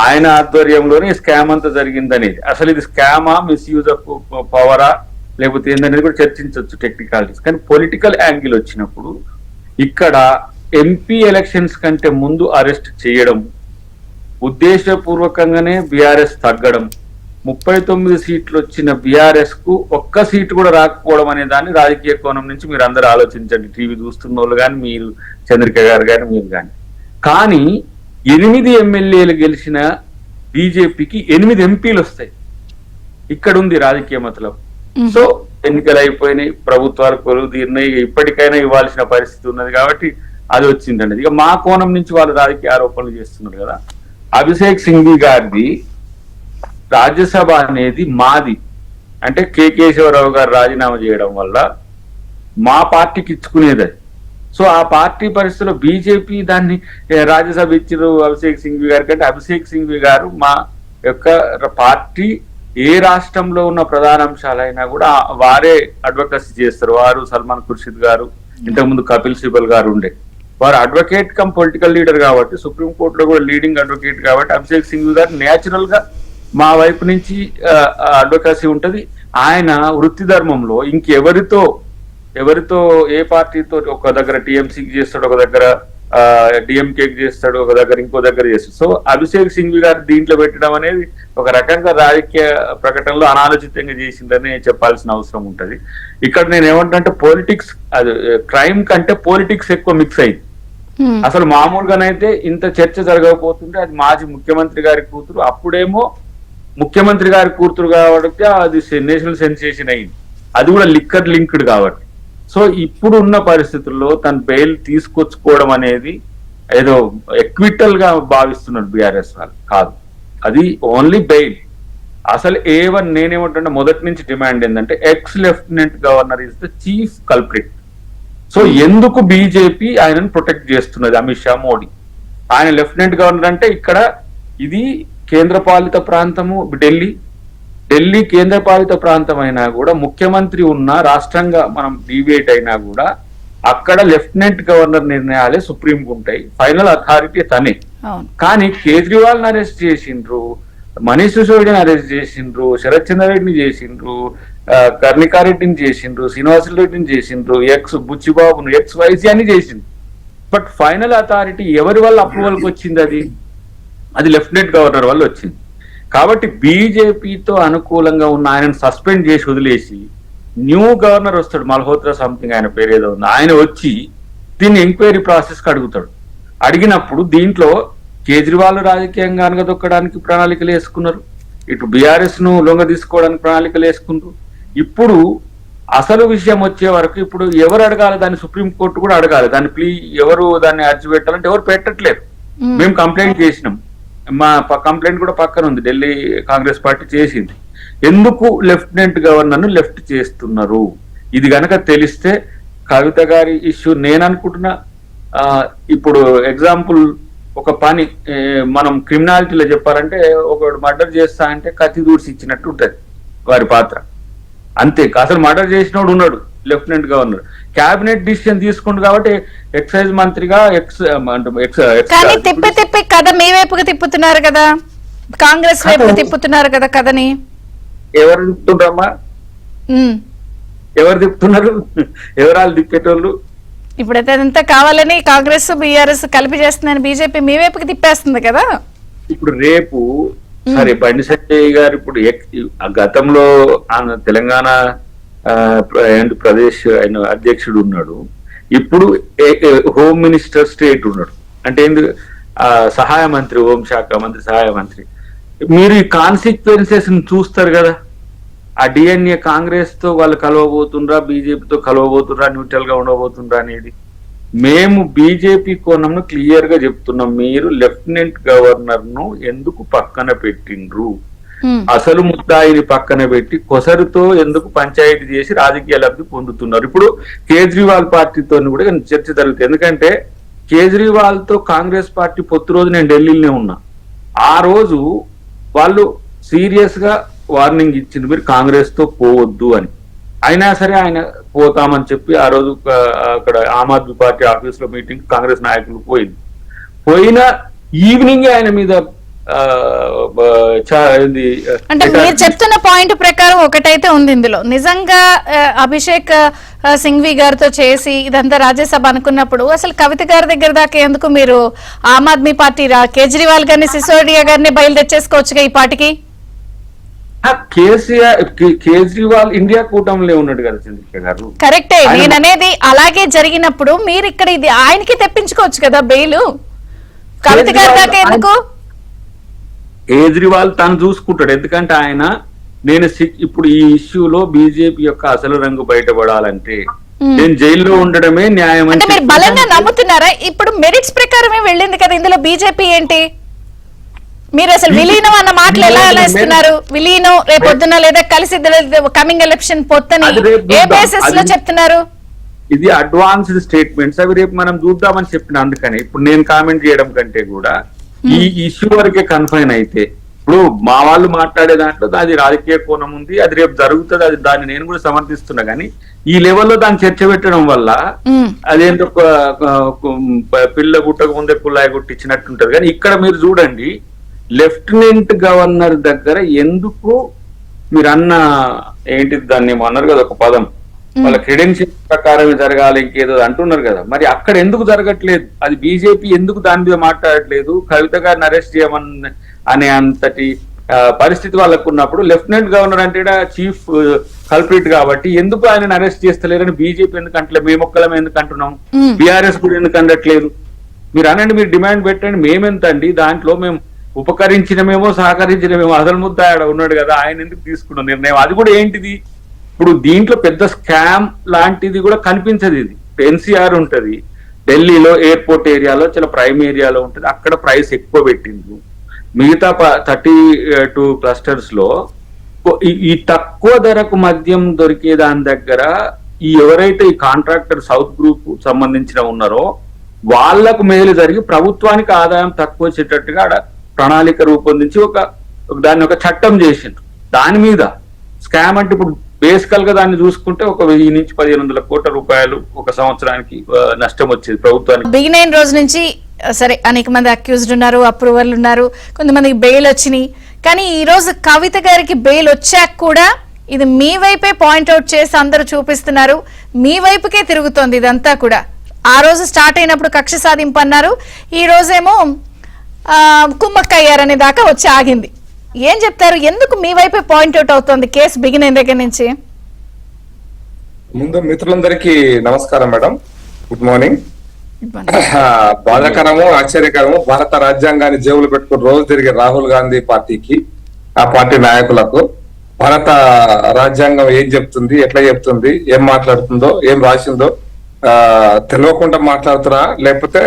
ఆయన ఆధ్వర్యంలోనే స్కామ్ అంతా జరిగిందనేది. అసలు ఇది స్కామా, మిస్యూజ్ ఆఫ్ పవరా, లేకపోతే ఏందనేది కూడా చర్చించవచ్చు టెక్నికాలిటీస్. కానీ పొలిటికల్ యాంగిల్ వచ్చినప్పుడు ఇక్కడ ఎంపీ ఎలక్షన్స్ కంటే ముందు అరెస్ట్ చేయడం, ఉద్దేశపూర్వకంగానే బీఆర్ఎస్ తగ్గడం, 39 సీట్లు వచ్చిన బీఆర్ఎస్ కు ఒక్క సీటు కూడా రాకపోవడం అనే దాన్ని రాజకీయ కోణం నుంచి మీరు అందరూ ఆలోచించండి. టీవీ చూస్తున్న వాళ్ళు కానీ, మీరు చంద్రిక గారు కానీ, మీరు కానీ. కానీ 8 ఎమ్మెల్యేలు గెలిచిన బీజేపీకి 8 ఎంపీలు వస్తాయి. ఇక్కడ ఉంది రాజకీయ మతలం. సో ఎన్నికలు అయిపోయినాయి, ప్రభుత్వాలు కొలువు తీరినాయి, ఇప్పటికైనా ఇవ్వాల్సిన పరిస్థితి ఉన్నది కాబట్టి అది వచ్చిందండి. ఇక మా కోణం నుంచి వాళ్ళు రాజకీయ ఆరోపణలు చేస్తున్నారు కదా. అభిషేక్ సింఘ్వి గారిది రాజ్యసభ అనేది మాది, అంటే కేశవరావు గారు రాజీనామా చేయడం వల్ల మా పార్టీకి ఇచ్చుకునేది. సో ఆ పార్టీ పరిస్థితిలో బీజేపీ దాన్ని రాజ్యసభ ఇచ్చారు అభిషేక్ సింఘ్వి గారి కంటే, అభిషేక్ సింఘ్వి గారు మా యొక్క పార్టీ ఏ రాష్ట్రంలో ఉన్న ప్రధాన అంశాలైనా కూడా వారే అడ్వకసీ చేస్తారు. వారు సల్మాన్ ఖుర్షిద్ గారు, ఇంతకుముందు కపిల్ సిబల్ గారు ఉండే వారు అడ్వకేట్ కమ్ పొలిటికల్ లీడర్ కాబట్టి, సుప్రీంకోర్టులో కూడా లీడింగ్ అడ్వకేట్ కాబట్టి అభిషేక్ సింఘ్వి గారు నేచురల్ గా మా వైపు నుంచి అడ్వకసీ ఉంటది. ఆయన వృత్తి ధర్మంలో ఇంకెవరితో ఏ పార్టీతో, ఒక దగ్గర టీఎంసీకి చేస్తాడు, ఒక దగ్గర డిఎంకేకి చేస్తాడు, ఒక దగ్గర ఇంకో దగ్గర చేస్తాడు. సో అభిషేక్ సింఘ్వి గారు దీంట్లో పెట్టడం అనేది ఒక రకంగా రాజకీయ ప్రకటనలో అనాలోచితంగా చేసిందని చెప్పాల్సిన అవసరం ఉంటది. ఇక్కడ నేను ఏమంటే పాలిటిక్స్, అది క్రైమ్ కంటే పాలిటిక్స్ ఎక్కువ మిక్స్ అయింది. అసలు మామూలుగానైతే ఇంత చర్చ జరగకపోతుంటే అది మాజీ ముఖ్యమంత్రి గారి కూతురు, అప్పుడేమో ముఖ్యమంత్రి గారి కూతురు కాబట్టి అది నేషనల్ సెన్సేషన్ అయింది. అది కూడా లిక్కర్ లింక్డ్ కాబట్టి. సో ఇప్పుడు ఉన్న పరిస్థితుల్లో తన బెయిల్ తీసుకొచ్చుకోవడం అనేది ఏదో ఎక్విటల్ గా భావిస్తున్నారు బీఆర్ఎస్ వాళ్ళు. కాదు, అది ఓన్లీ బెయిల్. అసలు A1 నేనేమంటున్నా మొదటి నుంచి డిమాండ్ ఏంటంటే X lieutenant governor is the chief culprit. So ఎందుకు బీజేపీ ఆయనను ప్రొటెక్ట్ చేస్తున్నది? అమిత్ షా, మోడీ. ఆయన లెఫ్టినెంట్ గవర్నర్ అంటే ఇక్కడ ఇది కేంద్ర పాలిత ప్రాంతము ఢిల్లీ కేంద్ర పాలిత ప్రాంతం అయినా కూడా ముఖ్యమంత్రి ఉన్న రాష్ట్రంగా మనం డీవియేట్ అయినా కూడా అక్కడ లెఫ్టినెంట్ గవర్నర్ నిర్ణయాలే సుప్రీంకు ఉంటాయి. ఫైనల్ అథారిటీ తనే. కానీ కేజ్రీవాల్ అరెస్ట్ చేసిండ్రు, మనీష్ సిసోడియాని అరెస్ట్ చేసిండ్రు, శరత్ చంద్ర రెడ్డిని చేసిండ్రు, కర్ణికారెడ్డిని చేసిండ్రు, శ్రీనివాసులు రెడ్డిని చేసిండ్రు, బుచ్చిబాబును XYZ అని చేసిండ్రు. బట్ ఫైనల్ అథారిటీ ఎవరి వల్ల అప్రూవల్కి వచ్చింది? అది లెఫ్టినెంట్ గవర్నర్ వల్ల వచ్చింది. కాబట్టి బీజేపీతో అనుకూలంగా ఉన్న ఆయనను సస్పెండ్ చేసి వదిలేసి న్యూ గవర్నర్ వస్తాడు, మల్హోత్రా సంథింగ్ ఆయన పేరు ఏదో ఉంది, ఆయన వచ్చి దీన్ని ఎంక్వైరీ ప్రాసెస్కి అడుగుతాడు. అడిగినప్పుడు దీంట్లో కేజ్రీవాల్ రాజకీయంగా అనగదొక్కడానికి ప్రణాళికలు వేసుకున్నారు, ఇటు బీఆర్ఎస్ ను లొంగ తీసుకోవడానికి ప్రణాళికలు వేసుకున్నారు. ఇప్పుడు అసలు విషయం వచ్చే వరకు ఇప్పుడు ఎవరు అడగాలి దాన్ని? సుప్రీంకోర్టు కూడా అడగాలి దాన్ని. ఎవరు దాన్ని అర్జీ పెట్టాలంటే ఎవరు పెట్టట్లేదు. మేము కంప్లైంట్ చేసినాం, మా కంప్లైంట్ కూడా పక్కన ఉంది, ఢిల్లీ కాంగ్రెస్ పార్టీ చేసింది. ఎందుకు లెఫ్టినెంట్ గవర్నర్ ను లెఫ్ట్ చేస్తున్నారు? ఇది గనక తెలిస్తే కవిత గారి ఇష్యూ నేను అనుకుంటున్నా, ఇప్పుడు ఎగ్జాంపుల్ ఒక పని మనం క్రిమినాలిటీలో చెప్పాలంటే ఒకడు మర్డర్ చేస్తా అంటే కత్తి దూడ్చి ఇచ్చినట్టు ఉంటది వారి పాత్ర. అంతే, అసలు మర్డర్ చేసినోడు ఉన్నాడు లెఫ్టినెంట్ గవర్నర్, క్యాబినెట్ డిసిషన్ తీసుకుంటు కాబట్టి ఎక్సైజ్ మంత్రిగా కానీ తిప్పి కథ మీ వైపుగా తిప్పుతున్నారు కదా, కాంగ్రెస్ వైపు తిప్పుతున్నారు కదా కథని. ఎవరు తిప్పుతుండ్రమ్మా? ఎవరు తిప్పుతున్నారు? ఎవరాలు తిప్పేటోళ్ళు? ఇప్పుడైతే అదంతా కావాలని కాంగ్రెస్ బీఆర్ఎస్ కలిపి చేస్తుందని బీజేపీ మీ వైపుకి తిప్పేస్తుంది కదా. ఇప్పుడు రేపు సరే బండి సంజయ్ గారు ఇప్పుడు గతంలో తెలంగాణ ప్రదేశ్ ఆయన అధ్యక్షుడు ఉన్నాడు, ఇప్పుడు హోమ్ మినిస్టర్ స్టేట్ ఉన్నాడు, అంటే సహాయ మంత్రి, హోంశాఖ మంత్రి, సహాయ మంత్రి. మీరు ఈ కాన్సిక్వెన్సెస్ చూస్తారు కదా, ఆ డిఎన్ఏ కాంగ్రెస్ తో వాళ్ళు కలవబోతుండ్రా, బీజేపీతో కలవబోతుండ్రా, న్యూట్రల్ గా ఉండబోతుండ్రా అనేది మేము బీజేపీ కోణంను క్లియర్ గా చెప్తున్నాం. మీరు లెఫ్టినెంట్ గవర్నర్ ను ఎందుకు పక్కన పెట్టిండ్రు? అసలు ముద్దాయిని పక్కన పెట్టి కొసరుతో ఎందుకు పంచాయతీ చేసి రాజకీయ లబ్ధి పొందుతున్నారు? ఇప్పుడు కేజ్రీవాల్ పార్టీతో కూడా చర్చ జరుగుతుంది. ఎందుకంటే కేజ్రీవాల్ తో కాంగ్రెస్ పార్టీ పొత్తు రోజు నేను ఢిల్లీలోనే ఉన్నా. ఆ రోజు వాళ్ళు సీరియస్ గా వార్నింగ్ ఇచ్చింది, మీరు కాంగ్రెస్ తో పోవద్దు అని. అయినా సరే ఆయన పోతామని చెప్పి ఆ రోజు అక్కడ ఆమ్ ఆద్మీ పార్టీ ఆఫీస్ లో మీటింగ్ కాంగ్రెస్ నాయకులు పోయిన ఈవినింగ్ ఆయన మీద అంటే మీరు చెప్తున్న పాయింట్ ప్రకారం ఒకటైతే ఉంది ఇందులో, నిజంగా అభిషేక్ సింఘ్వి గారితో చేసి ఇదంతా రాజ్యసభ అనుకున్నప్పుడు అసలు కవిత గారి దగ్గర దాకా ఎందుకు మీరు ఆమ్ ఆద్మీ పార్టీ కేజ్రీవాల్ గారిని, సిసోడియా గారిని బయలు తెచ్చేసుకోవచ్చుగా ఈ పార్టీకి? కేజ్రీవాల్ ఇండియా కూటమిలో ఉన్నాడు కదా చంద్రిక గారు. కరెక్టే, నేను అనేది అలాగే జరిగినప్పుడు మీరు ఇక్కడ ఇది ఆయనకి తెప్పించుకోవచ్చు కదా బెయిల్, కవిత గారి దాకా ఎందుకు? కేజ్రీవాల్ తను చూసుకుంటాడు, ఎందుకంటే ఆయన నేను ఇప్పుడు ఈ ఇష్యూలో బీజేపీ యొక్క అసలు రంగు బయటపడాలంటే నేను జైల్లో ఉండడమే న్యాయం అంటే మీరు బలంగా నమ్ముతున్నారా? ఇప్పుడు మెరిట్స్ ప్రకారమే వెళ్ళింది కదా, ఇందులో బీజేపీ ఏంటి? మీరు అసలు విలీనం అన్న మాటలు ఎలా ఇస్తున్నారు? విలీనం రేపొద్దున లేదా కలిసి కమింగ్ ఎలక్షన్ పొత్తని ఏ బేసిస్ లో చెప్తున్నారు? ఇది అడ్వాన్స్డ్ స్టేట్మెంట్స్, అవి రేపు మనం చూద్దామని చెప్పిన. అందుకని ఇప్పుడు నేను కామెంట్ చేయడం కంటే కూడా ఈ ఇష్యూ వరకే కన్ఫైన్ అయితే, ఇప్పుడు మా వాళ్ళు మాట్లాడే దాంట్లో అది రాజకీయ కోణం ఉంది, అది రేపు జరుగుతుంది, అది దాన్ని నేను కూడా సమర్థిస్తున్నా. కానీ ఈ లెవెల్లో దాన్ని చర్చ పెట్టడం వల్ల అదేంటో పిల్ల గుట్టకు ముందే కుల్లాయి గుట్టించినట్టుంటది. కానీ ఇక్కడ మీరు చూడండి, లెఫ్టినెంట్ గవర్నర్ దగ్గర ఎందుకు మీరు అన్న ఏంటిది దాన్ని ఏమో అన్నారు కదా ఒక పదం, వాళ్ళ క్రెడెన్షియల్ ప్రకారమే జరగాలి ఇంకేదో అంటున్నారు కదా, మరి అక్కడ ఎందుకు జరగట్లేదు? అది బీజేపీ ఎందుకు దాని మీద మాట్లాడట్లేదు? కవిత గారిని అరెస్ట్ చేయమని అనే అంతటి పరిస్థితి వాళ్ళకు ఉన్నప్పుడు లెఫ్టినెంట్ గవర్నర్ అంటే చీఫ్ కల్ప్రిట్ కాబట్టి ఎందుకు ఆయన అరెస్ట్ చేస్తలేరని బీజేపీ ఎందుకు అంటలేదు? మేము ఒక్కలమే ఎందుకు అంటున్నాం? బీఆర్ఎస్ కూడా ఎందుకు అనట్లేదు? మీరు అనండి, మీరు డిమాండ్ పెట్టండి, మేమెంత అండి దాంట్లో మేము ఉపకరించినమేమో సహకరించినమేమో, అసలు ముద్దాడ ఉన్నాడు కదా, ఆయన ఎందుకు తీసుకున్న నిర్ణయం? అది కూడా ఏంటిది? ఇప్పుడు దీంట్లో పెద్ద స్కామ్ లాంటిది కూడా కనిపించదు. ఇది ఎన్సీఆర్ ఉంటది, ఢిల్లీలో ఎయిర్పోర్ట్ ఏరియాలో చాలా ప్రైమ్ ఏరియాలో ఉంటుంది, అక్కడ ప్రైస్ ఎక్కువ పెట్టిండ్రు. మిగతా 32 క్లస్టర్స్ లో ఈ తక్కువ ధరకు మద్యం దొరికే దాని దగ్గర ఈ ఎవరైతే ఈ కాంట్రాక్టర్ సౌత్ గ్రూప్ సంబంధించిన ఉన్నారో వాళ్లకు మేలు జరిగి ప్రభుత్వానికి ఆదాయం తక్కువ వచ్చేటట్టుగా ప్రణాళిక రూపొందించి దాన్ని ఒక చట్టం చేసిండ్రు. దాని మీద స్కామ్ అంటే ఇప్పుడు బేసికల్ గా దాన్ని చూసుకుంటే 1000 నుంచి 1500 కోట్ల రూపాయలు ఒక సంవత్సరానికి నష్టం వచ్చేది ప్రభుత్వానికి. బిగినైన రోజు నుంచి సరే అనేక మంది అక్యూజ్డ్ ఉన్నారు, అప్రూవల్ ఉన్నారు, కొంతమందికి బెయిల్ వచ్చినాయి. కానీ ఈ రోజు కవిత గారికి బెయిల్ వచ్చాక కూడా ఇది మీ వైపే పాయింట్అవుట్ చేసి అందరూ చూపిస్తున్నారు, మీ వైపుకే తిరుగుతోంది ఇదంతా కూడా. ఆ రోజు స్టార్ట్ అయినప్పుడు కక్ష సాధింపు అన్నారు, ఈ రోజేమో కుమ్మక్కయ్యారనే దాకా వచ్చి ఆగింది. ఏం చెప్తారు, ఎందుకు మీ వైపే పాయింట్అవుట్ అవుతోంది కేసు బిగిన్ అయిన దగ్గర నుంచి? ముందు మిత్రులందరికీ నమస్కారం మేడం, గుడ్ మార్నింగ్. బాధాకరము, ఆశ్చర్యకరము, భారత రాజ్యాంగాన్ని జేబులు పెట్టుకుని రోజు తిరిగే రాహుల్ గాంధీ పార్టీకి, ఆ పార్టీ నాయకులకు భారత రాజ్యాంగం ఏం చెప్తుంది, ఎట్లా చెప్తుంది, ఏం మాట్లాడుతుందో, ఏం రాసిందో తెలియకుండా మాట్లాడుతున్నా, లేకపోతే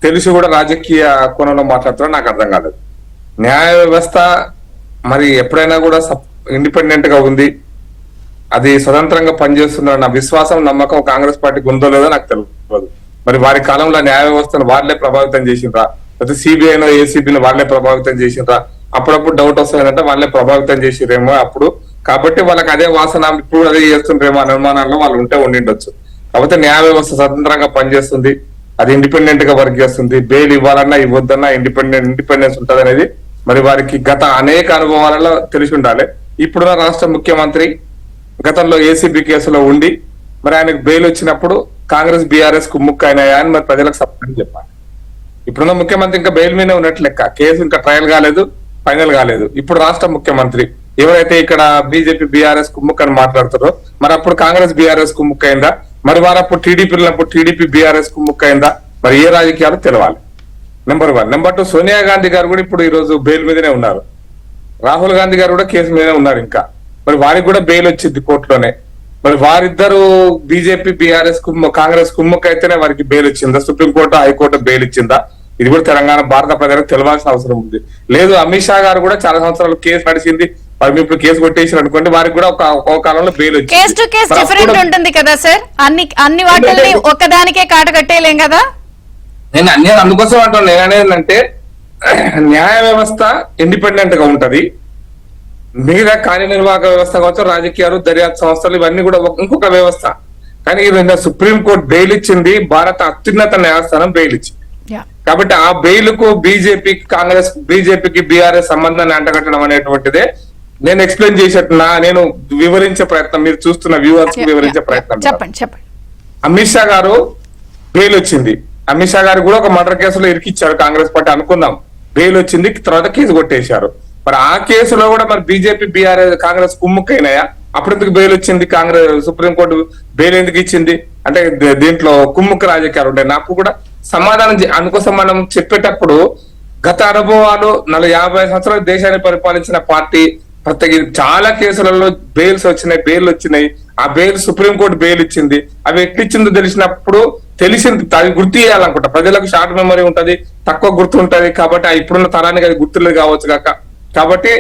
తెలిసి కూడా రాజకీయ కోణంలో మాట్లాడుతున్నా నాకు అర్థం కాలేదు. న్యాయ వ్యవస్థ మరి ఎప్పుడైనా కూడా ఇండిపెండెంట్ గా ఉంది, అది స్వతంత్రంగా పనిచేస్తున్న నా విశ్వాసం, నమ్మకం కాంగ్రెస్ పార్టీకి ఉందో లేదో నాకు తెలియదు. మరి వారి కాలంలో న్యాయ వ్యవస్థను వాళ్ళే ప్రభావితం చేసిండ్రా, లేకపోతే సిబిఐనో ఏసీబీని వాళ్ళే ప్రభావితం చేసిండ్రా? అప్పుడప్పుడు డౌట్ వస్తుందంటే వాళ్ళే ప్రభావితం చేసిరేమో అప్పుడు, కాబట్టి వాళ్ళకి అదే వాసన ఇప్పుడు అదే చేస్తుండ్రేమో అనే అనుమానాల్లో వాళ్ళు ఉండిండొచ్చు. కాకపోతే న్యాయ వ్యవస్థ స్వతంత్రంగా పనిచేస్తుంది, అది ఇండిపెండెంట్ గా వర్క్ చేస్తుంది. బెయిల్ ఇవ్వాలన్నా ఇవ్వద్దన్నా ఇండిపెండెన్స్ ఉంటుంది అనేది మరి వారికి గత అనేక అనుభవాలలో తెలిసి ఉండాలి. ఇప్పుడున్న రాష్ట్ర ముఖ్యమంత్రి గతంలో ఏసీబీ కేసులో ఉండి మరి ఆయనకు బెయిల్ వచ్చినప్పుడు కాంగ్రెస్ బీఆర్ఎస్ కు ముక్కు అయినాయా అని మరి ప్రజలకు సమాధానం చెప్పాలి. ఇప్పుడున్న ముఖ్యమంత్రి ఇంకా బెయిల్ మీదే ఉన్నట్లు లెక్క, కేసు ఇంకా ట్రయల్ కాలేదు, ఫైనల్ కాలేదు. ఇప్పుడు రాష్ట్ర ముఖ్యమంత్రి ఎవరైతే ఇక్కడ బీజేపీ బీఆర్ఎస్ కు ముక్కు అని మాట్లాడుతారో మరి అప్పుడు కాంగ్రెస్ బీఆర్ఎస్ కు ముక్కు అయిందా, మరి వారప్పుడు టీడీపీ బీఆర్ఎస్ కు ముక్కు అయిందా, మరి ఏ రాజకీయాలు తెలవాలి. నెంబర్ 1. నెంబర్ 2, సోనియా గాంధీ గారు కూడా ఇప్పుడు ఈ రోజు బెయిల్ మీదనే ఉన్నారు, రాహుల్ గాంధీ గారు కూడా కేసు మీదనే ఉన్నారు. ఇంకా మరి వారికి కూడా బెయిల్ వచ్చింది కోర్టులోనే. మరి వారిద్దరు బీజేపీ బీఆర్ఎస్ కాంగ్రెస్ కుమ్మక్క అయితేనే వారికి బెయిల్ వచ్చిందా, సుప్రీంకోర్టు హైకోర్టు బెయిల్ ఇచ్చిందా? ఇది కూడా తెలంగాణ భారత ప్రజలకు తెలవాల్సిన అవసరం ఉంది. లేదు, అమిత్ షా గారు కూడా చాలా సంవత్సరాలు కేసు నడిచింది, మరి ఇప్పుడు కేసు కొట్టేసారు అనుకోండి, వారికి కూడా ఒక కాలంలో బెయిల్ వచ్చింది. కేసు టు కేసు డిఫరెంట్ ఉంటుంది కదా సార్, అన్ని వాటిని ఒక్కదానికే కాట కట్టేయలేం కదా. నేను అందుకోసం అంటాను, నేను అనేది అంటే న్యాయ వ్యవస్థ ఇండిపెండెంట్ గా ఉంటది, మిగతా కార్యనిర్వాహక వ్యవస్థ కావచ్చు, రాజకీయాలు, దర్యాప్తు సంస్థలు, ఇవన్నీ కూడా ఇంకొక వ్యవస్థ. కానీ సుప్రీంకోర్టు బెయిల్ ఇచ్చింది, భారత అత్యున్నత న్యాయస్థానం బెయిల్ ఇచ్చింది. కాబట్టి ఆ బెయిల్ కు బీజేపీకి బీఆర్ఎస్ సంబంధాన్ని అంటగట్టడం అనేటువంటిదే నేను ఎక్స్ప్లెయిన్ చేసేట్టున్నా, నేను వివరించే ప్రయత్నం, మీరు చూస్తున్న వ్యూవర్స్ కి వివరించే ప్రయత్నం. చెప్పండి. అమిత్ షా గారు బెయిల్ వచ్చింది, అమిత్ షా గారు కూడా ఒక మర్డర్ కేసులో ఇరికిచ్చారు కాంగ్రెస్ పార్టీ అనుకుందాం, బెయిల్ వచ్చింది, తర్వాత కేసు కొట్టేశారు. మరి ఆ కేసులో కూడా మరి బీజేపీ బీఆర్ఎస్ కాంగ్రెస్ కుమ్ముకైనాయా? అప్పుడు ఎందుకు బెయిల్ వచ్చింది? సుప్రీంకోర్టు బెయిల్ ఎందుకు ఇచ్చింది? అంటే దీంట్లో కుమ్ముక్క రాజకీయాలు ఉంటాయి. నాకు కూడా సమాధానం అందుకోసం మనం చెప్పేటప్పుడు గత అనుభవాలు 50 సంవత్సరాలు దేశాన్ని పరిపాలించిన పార్టీ ప్రత్యేక చాలా కేసులలో బెయిల్ వచ్చినాయి. ఆ బెయిల్ సుప్రీంకోర్టు బెయిల్ ఇచ్చింది, అవి ఎట్లిచ్చిందో తెలిసినప్పుడు అది గుర్తు చేయాలనుకుంటా. ప్రజలకు షార్ట్ మెమరీ ఉంటది, తక్కువ గుర్తు ఉంటది, కాబట్టి ఇప్పుడున్న తరానికి అది గుర్తులేదు కావచ్చు కాక. కాబట్టి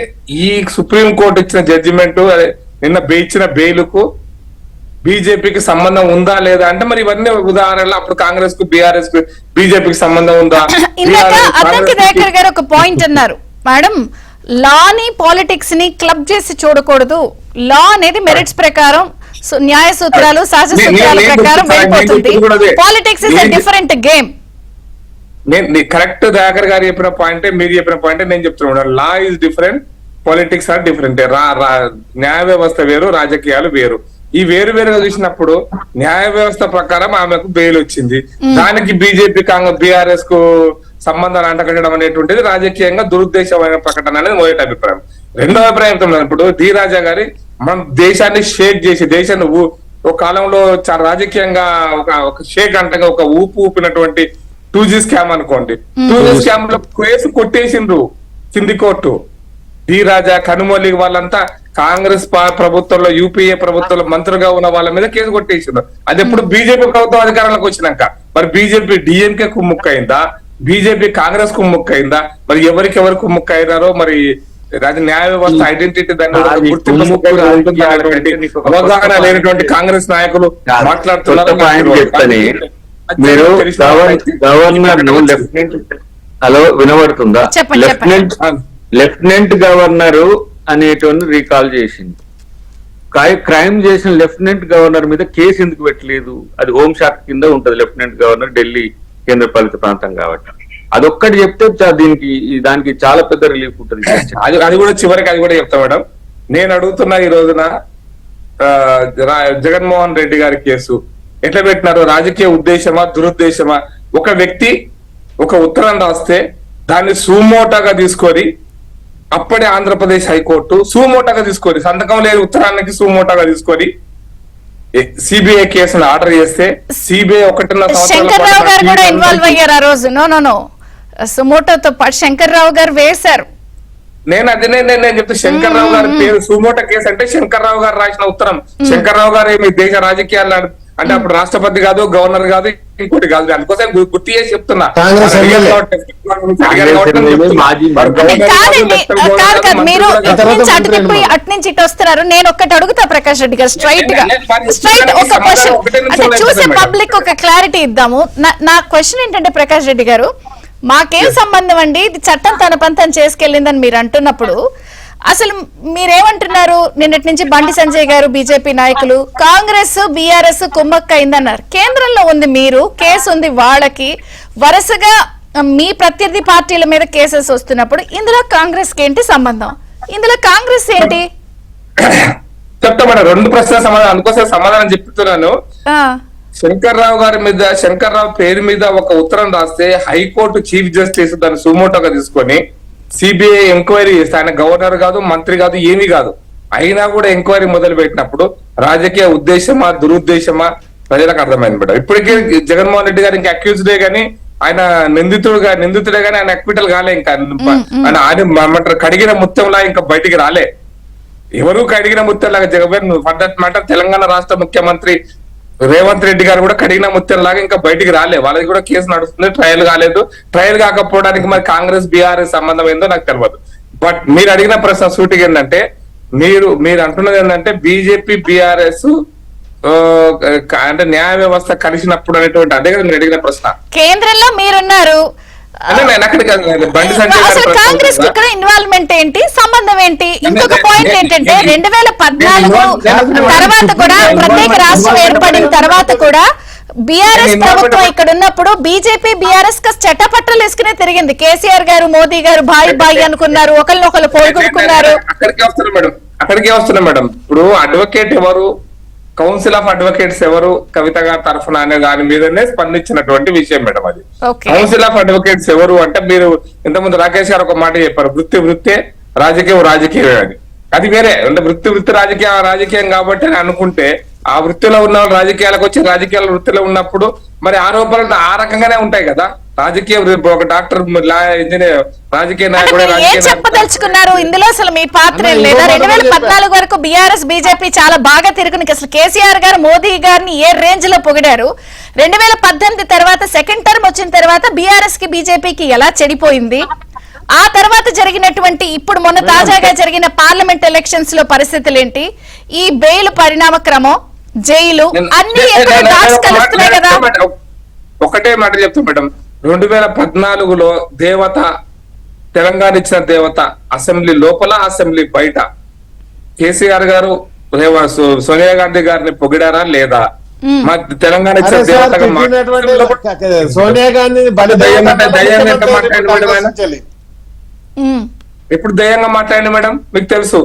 ఈ సుప్రీంకోర్టు ఇచ్చిన జడ్జిమెంట్, నిన్న ఇచ్చిన బెయిల్ కు బీజేపీకి సంబంధం ఉందా లేదా అంటే మరి ఇవన్నీ ఉదాహరణలు అప్పుడు కాంగ్రెస్ కు బీఆర్ఎస్ కు బీజేపీకి సంబంధం ఉందా? గారు ఒక పాయింట్ అన్నారు మేడం, లాని పాలిటిక్స్ ని క్లబ్ చేసి చూడకూడదు, లా అనేది మెరిట్స్ ప్రకారం న్యాయ సూత్రాలు శాసన సూత్రాల ప్రకారం వెళ్ళిపోతుంది, politics is a different game. Correct Dayakar గారు చెప్పిన పాయింటే, మీరు చెప్పిన పాయింటే నేను చెప్తున్నాను. Law is different, politics are different. న్యాయ వ్యవస్థ వేరు, రాజకీయాలు వేరు. ఈ వేరుగా చూసినప్పుడు న్యాయ వ్యవస్థ ప్రకారం ఆమెకు బెయిల్ వచ్చింది, దానికి బీజేపీ కాంగ్రెస్ బీఆర్ఎస్ కు సంబంధాలు అంటగట్టడం అనేటువంటిది రాజకీయంగా దురుద్దేశమైన ప్రకటన అనేది మొదటి అభిప్రాయం. రెండో అభిప్రాయం ఇప్పుడు డి రాజా గారి మనం దేశాన్ని షేక్ చేసి, దేశాన్ని ఒక కాలంలో చాలా రాజకీయంగా ఒక షేక్ అంటే ఒక ఊపినటువంటి 2G స్కామ్ అనుకోండి. 2G స్కామ్ లో కేసు కొట్టేసిండ్రు కింది కోర్టు. డి రాజా, కనుమొలి వాళ్ళంతా కాంగ్రెస్ ప్రభుత్వంలో యూపీఏ ప్రభుత్వంలో మంత్రులుగా ఉన్న వాళ్ళ మీద కేసు కొట్టేసిండు. అది ఎప్పుడు బీజేపీ ప్రభుత్వం అధికారంలోకి వచ్చినాక. మరి బీజేపీ డిఎంకే కుమ్ముక్కైందా, బీజేపీ కాంగ్రెస్ కుమ్ముక్కైందా, మరి ఎవరెవరు కుమ్ముక్కైనారో మరి అది న్యాయ వ్యవస్థ ఐడెంటిటీ దాన్ని అవగాహన లేనటువంటి కాంగ్రెస్ నాయకులు మాట్లాడుతున్నారు. మీరు గవర్నర్ హలో వినబడుతుందా? లెఫ్టినెంట్ గవర్నరు అనేటువంటి రీకాల్ చేసింది. క్రైమ్ చేసిన లెఫ్టినెంట్ గవర్నర్ మీద కేసు ఎందుకు పెట్టలేదు? అది హోంశాఖ కింద ఉంటది. లెఫ్టినెంట్ గవర్నర్ ఢిల్లీ కేంద్ర పాలిత ప్రాంతం కాబట్టి అదొక్కటి చెప్తే దానికి చాలా పెద్ద రిలీఫ్ ఉంటుంది. అది కూడా చివరికి అది కూడా చెప్తా మేడం. నేను అడుగుతున్నా ఈ రోజున జగన్మోహన్ రెడ్డి గారి కేసు ఎట్లా పెట్టినారు? రాజకీయ ఉద్దేశమా దురుద్దేశమా? ఒక వ్యక్తి ఒక ఉత్తరం రాస్తే దాన్ని సుమోటాగా తీసుకొని అప్పటి ఆంధ్రప్రదేశ్ హైకోర్టు సుమోటాగా తీసుకొని సంతకం లేని ఉత్తరానికి సుమోటాగా తీసుకొని సిబిఐ కేసును ఆర్డర్ చేస్తే సిబిఐ 1.5 శంకర్రావు గారు కూడా ఇన్వాల్వ్ అయ్యారు ఆ రోజు. నో సుమోటోతో పాటు శంకర్రావు గారు వేశారు. నేను చెప్తే శంకర్రావు గారి పేరు సుమోటో కేసు అంటే శంకర్రావు గారు రాసిన ఉత్తరం. శంకర్రావు గారు ఏమి దేశ రాజకీయాలు అంటే అప్పుడు రాష్ట్రపతి కాదు, గవర్నర్ కాదు, ఇంకోటి కాదు. అందుకోసం గుర్తు చేసి చెప్తున్నా. మీరు అట్నుంచి ఇటు వస్తున్నారు. నేను ఒక్కటి అడుగుతా ప్రకాష్ రెడ్డి గారు స్ట్రైట్ ఒక క్వశ్చన్ అంటే చూసే పబ్లిక్ ఒక క్లారిటీ ఇద్దాము. నా క్వశ్చన్ ఏంటంటే ప్రకాష్ రెడ్డి గారు, మాకేం సంబంధం అండి, ఇది చట్టం తన పంతం చేసుకెళ్ళిందని మీరు అంటున్నప్పుడు అసలు మీరేమంటున్నారు? నిన్నటి నుంచి బండి సంజయ్ గారు, బీజేపీ నాయకులు, కాంగ్రెస్ బీఆర్ఎస్ కుమ్మక్క అయిందన్నారు. కేంద్రంలో ఉంది మీరు, కేసు ఉంది వాళ్ళకి, వరుసగా మీ ప్రత్యర్థి పార్టీల మీద కేసెస్ వస్తున్నప్పుడు ఇందులో కాంగ్రెస్ కి ఏంటి సంబంధం? ఇందులో కాంగ్రెస్ ఏంటి? చెప్తా మేడం, 2 ప్రశ్నల సమాధానం. అందుకోసం సమాధానం చెప్తున్నాను. శంకర్రావు గారి మీద, శంకర్రావు పేరు మీద ఒక ఉత్తరం రాస్తే హైకోర్టు చీఫ్ జస్టిస్ దాన్ని సుమోటోగా తీసుకొని సిబిఐ ఎంక్వైరీ చేస్తే, ఆయన గవర్నర్ కాదు, మంత్రి కాదు, ఏమీ కాదు, అయినా కూడా ఎంక్వైరీ మొదలు పెట్టినప్పుడు రాజకీయ ఉద్దేశమా దురుద్దేశమా ప్రజలకు అర్థమైంది మేడం. ఇప్పటికీ జగన్మోహన్ రెడ్డి గారు ఇంకా అక్యూజ్డే గానీ, ఆయన నిందితుడే గానీ ఆయన అక్విటల్ కాలే. ఇంకా ఆయన కడిగిన ముత్యంలా ఇంకా బయటికి రాలే. ఎవరు కడిగిన ముత్యంలాగా Jagan for that matter Telangana రాష్ట్ర ముఖ్యమంత్రి రేవంత్ రెడ్డి గారు కూడా కడిగిన ముత్యం లాగా ఇంకా బయటికి రాలే. వాళ్ళకి కూడా కేసు నడుస్తుంది, ట్రయల్ కాలేదు. ట్రయల్ కాకపోవడానికి మరి కాంగ్రెస్ బీఆర్ఎస్ సంబంధం ఏందో నాకు తెలియదు. బట్ మీరు అడిగిన ప్రశ్న సూటిగా ఏంటంటే, మీరు అంటున్నది ఏంటంటే బీజేపీ బీఆర్ఎస్ అంటే న్యాయ వ్యవస్థ కలిసినప్పుడు అనేటువంటి, అదే కదా మీరు అడిగిన ప్రశ్న. కేంద్రంలో మీరున్నారు, కాంగ్రెస్ కి ఇక్కడ ఇన్వాల్వ్మెంట్ ఏంటి, సంబంధం ఏంటి? ఇంకొక పాయింట్ ఏంటంటే 2014 తర్వాత కూడా ప్రత్యేక రాష్ట్రం ఏర్పడిన తర్వాత కూడా బీఆర్ఎస్ ప్రభుత్వం ఇక్కడ ఉన్నప్పుడు బీజేపీ బీఆర్ఎస్ చట్టపట్టలు వేసుకునే తిరిగింది. కేసీఆర్ గారు, మోదీ గారు బాయి అనుకున్నారు, ఒకరినొకరు పోగొట్టుకున్నారు. అక్కడికే వస్తున్నా మేడం. ఇప్పుడు అడ్వకేట్ ఎవరు, కౌన్సిల్ ఆఫ్ అడ్వకేట్స్ ఎవరు కవిత గారి తరఫున అనే దాని మీదనే స్పందించినటువంటి విషయం మేడం. అది కౌన్సిల్ ఆఫ్ అడ్వకేట్స్ ఎవరు అంటే, మీరు ఇంతకుముందు రాకేష్ గారు ఒక మాట చెప్పారు, వృత్తే రాజకీయం అని. అది వేరే అంటే వృత్తి రాజకీయం కాబట్టి అని అనుకుంటే, ఆ వృత్తిలో ఉన్న రాజకీయాలకు వచ్చి రాజకీయాల వృత్తిలో ఉన్నప్పుడు మరి ఆరోపణలు ఆ రకంగానే ఉంటాయి కదా. రాజకీయ ఒక డాక్టర్, ఇంజనీర్, రాజకీయ నాయకుడు చెప్పదలుచుకున్నారు ఇందులో అసలు మీ పాత్ర లేదా? 2014 వరకు బీఆర్ఎస్ బీజేపీ చాలా బాగా తిరుగునికి అసలు కేసీఆర్ గారు మోదీ గారిని ఏ రేంజ్ లో పొగిడారు. 2018 తర్వాత సెకండ్ టర్మ్ వచ్చిన తర్వాత బీఆర్ఎస్ కి బీజేపీకి ఎలా చెడిపోయింది, ఆ తర్వాత జరిగినటువంటి ఇప్పుడు మొన్న తాజాగా జరిగిన పార్లమెంట్ ఎలక్షన్స్ లో పరిస్థితులు ఏంటి, ఈ బెయిల్ పరిణామ క్రమం, జైలు అన్ని కలుస్తున్నాయి కదా. ఒకటే మాట చెప్తా మేడం, 2014లో దేవత, తెలంగాణ ఇచ్చిన దేవత అసెంబ్లీ లోపల అసెంబ్లీ బయట కేసీఆర్ గారు సోనియా గాంధీ గారిని పొగిడారా లేదా? మా తెలంగాణ ఇచ్చిన దేవతగా సోనియా గాంధీ ఎప్పుడు దయంగా మాట్లాడండి మేడం, మీకు తెలుసు.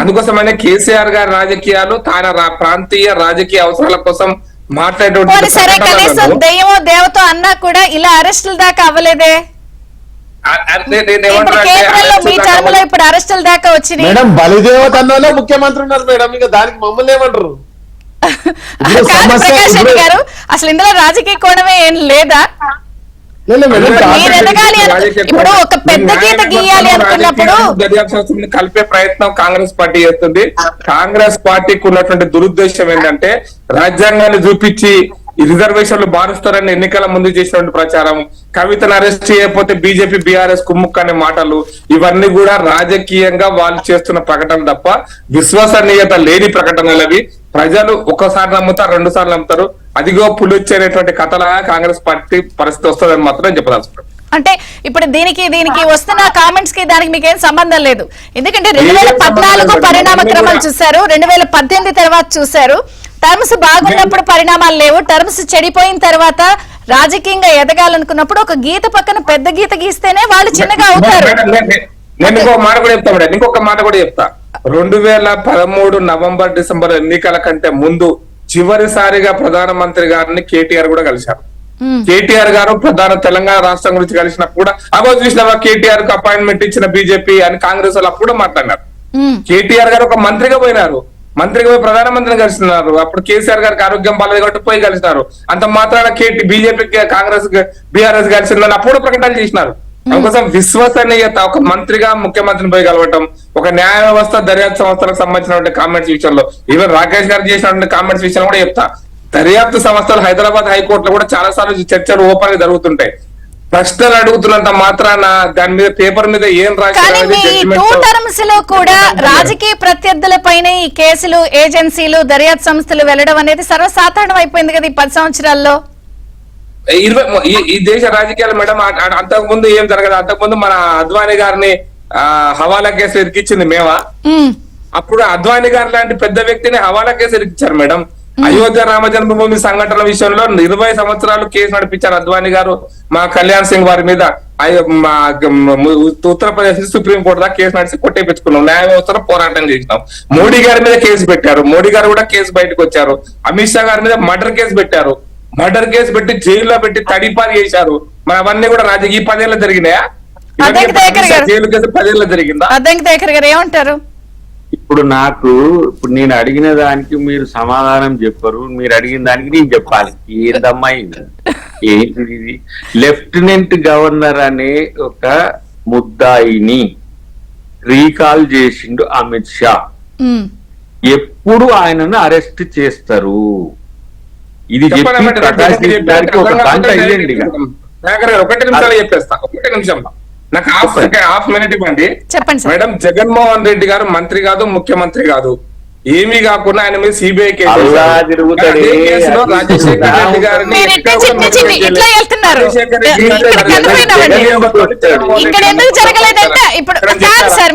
అందుకోసమనే కేసీఆర్ గారి రాజకీయాలు తన ప్రాంతీయ రాజకీయ అవసరాల కోసం మాట్లాడేటువంటి దేవతో అన్నా కూడా ఇలా అరెస్టుల దాకా అవ్వలేదే. ఇప్పుడు అరెస్టుల దాకా వచ్చినాయి మేడం. బలిదేవత అన్నలో ముఖ్యమంత్రి ఉన్నారు మేడం, ఇంకా దానికి మమ్మల్ని ఏమంటారు? ప్రకాష్ రెడ్డి గారు, అసలు ఇందులో రాజకీయ కోణమే ఏం లేదా? లేదు మేడం, మీరు ఎదగాలి ఇప్పుడు ఒక పెద్ద గీత గీయాలి అనుకున్నప్పుడు దర్యాప్తు సంస్థలను కలిపే ప్రయత్నం కాంగ్రెస్ పార్టీ చేస్తుంది. కాంగ్రెస్ పార్టీకి ఉన్నటువంటి దురుద్దేశం ఏంటంటే రాజ్యాంగాన్ని చూపించి ఈ రిజర్వేషన్లు మారుస్తారని ఎన్నికల ముందు చేసినటువంటి ప్రచారం, కవితను అరెస్ట్ చేయకపోతే బీజేపీ బీఆర్ఎస్ కుమ్ముక్ అనే మాటలు, ఇవన్నీ కూడా రాజకీయంగా వాళ్ళు చేస్తున్న ప్రకటన తప్ప విశ్వసనీయత లేని ప్రకటనలవి. ప్రజలు ఒక్కసారి నమ్ముతారు, 2 సార్లు నమ్ముతారు. అదిగో పులిచ్చేటటువంటి కథలాగా కాంగ్రెస్ పార్టీ పరిస్థితి వస్తుందని మాత్రం చెప్పదలుచుకున్నాను. అంటే ఇప్పుడు దీనికి వస్తున్న కామెంట్స్ కి దానికి మీకేం సంబంధం లేదు. ఎందుకంటే 2014 పరిణామ క్రమం చూశారు, 2018 తర్వాత చూశారు. టర్మ్స్ బాగున్నప్పుడు పరిణామాలు లేవు, టర్మ్స్ చెడిపోయిన తర్వాత రాజకీయంగా ఎదగాలనుకున్నప్పుడు ఒక గీత పక్కన పెద్ద గీత గీస్తేనే వాళ్ళు చిన్నగా అవుతారు. నేను ఇంకొక మాట కూడా చెప్తా మేడం, ఇంకొక మాట కూడా చెప్తా. 2013 నవంబర్ డిసెంబర్ ఎన్నికల కంటే ముందు చివరిసారిగా ప్రధానమంత్రి గారిని కేటీఆర్ కూడా కలిశారు. కేటీఆర్ గారు తెలంగాణ రాష్ట్రం గురించి కలిసినప్పుడు కూడా అగో చూసినావా కేటీఆర్ కు అపాయింట్మెంట్ ఇచ్చిన బీజేపీ అని కాంగ్రెస్ వాళ్ళు అప్పుడు మాట్లాడినారు. కేటీఆర్ గారు ఒక మంత్రిగా పోయినారు, మంత్రిగా పోయి ప్రధానమంత్రిని కలిసినారు. అప్పుడు కేసీఆర్ గారికి ఆరోగ్యం బాలేదు కాబట్టి పోయి కలిసినారు. అంత మాత్రాన బీజేపీకి కాంగ్రెస్ బీఆర్ఎస్ కలిసిందని అప్పుడు ప్రకటనలు చేసినారు. అందుకోసం విశ్వసనీయత, ఒక మంత్రిగా ముఖ్యమంత్రిని పోయి కలవటం, ఒక న్యాయ వ్యవస్థ దర్యాప్తు సంస్థలకు సంబంధించినటువంటి కామెంట్స్ విషయంలో, ఈవెన్ రాకేష్ గారు చేసినటువంటి కామెంట్స్ విషయంలో కూడా చెప్తా. దర్యాప్తు సంస్థలు హైదరాబాద్ హైకోర్టులో కూడా చాలా సార్లు చర్చలు ఓపెన్ గా జరుగుతుంటాయి. ప్రశ్నలు అడుగుతున్నంత మాత్రాన దాని మీద పేపర్ మీద ఏం టర్మ్స్ లో కూడా రాజకీయ ప్రత్యర్థులపైనే ఈ కేసులు, ఏజెన్సీలు, దర్యాప్తు సంస్థలు వెళ్లడం అనేది సర్వసాధారణం అయిపోయింది కదా ఈ 10 సంవత్సరాల్లో. ఈ దేశ రాజకీయాలు మేడం అంతకు ముందు ఏం జరగదు. అంతకుముందు మన అద్వానీ గారిని హవాలా కేసు ఇరికిచ్చింది మేమా? అప్పుడు అద్వానీ గారు లాంటి పెద్ద వ్యక్తిని హవాలా కేసు ఇరికిచ్చారు మేడం. అయోధ్య రామ జన్మభూమి సంఘటన విషయంలో 20 సంవత్సరాలు కేసు నడిపించారు అద్వానీ గారు మా కళ్యాణ్ సింగ్ వారి మీద. ఉత్తరప్రదేశ్ సుప్రీం కోర్టు దాకా కేసు నడిచి కొట్టేపించుకున్నాం, న్యాయ వ్యవస్థలో పోరాటం చేసినాం. మోడీ గారి మీద కేసు పెట్టారు, మోడీ గారు కూడా కేసు బయటకు వచ్చారు. అమిత్ షా గారి మీద మర్డర్ కేసు పెట్టారు, మర్డర్ కేసు పెట్టి జైల్లో పెట్టి తడిపాలు చేశారు. మరి అవన్నీ కూడా రాజకీయ 10 ఏళ్ళు జరిగినాయా? జైలు కేసు 10 ఏళ్ళు జరిగిందా? ఏమంటారు? ఇప్పుడు నేను అడిగిన దానికి మీరు సమాధానం చెప్పరు, మీరు అడిగిన దానికి నేను చెప్పాలి. ఏందమ్మా ఏంటిది? లెఫ్టినెంట్ గవర్నర్ అనే ఒక ముద్దాయిని రీకాల్ చేసిండు అమిత్ షా. ఎప్పుడు ఆయనను అరెస్ట్ చేస్తారు? ఇది చెప్పి ప్రకాష్ గారికి ఒక గంట అయ్యండి. ఒకటి నిమిషాలు చెప్పేస్తా, ఒకటి నిమిషం నాకు హాఫ్ మినిట్ ఇవ్వండి. మేడం, జగన్మోహన్ రెడ్డి గారు మంత్రి కాదు, ముఖ్యమంత్రి కాదు, ఏమీ కాకుండా ఆయన మీద సిబిఐ కేసులో రాజశేఖర రెడ్డి గారిని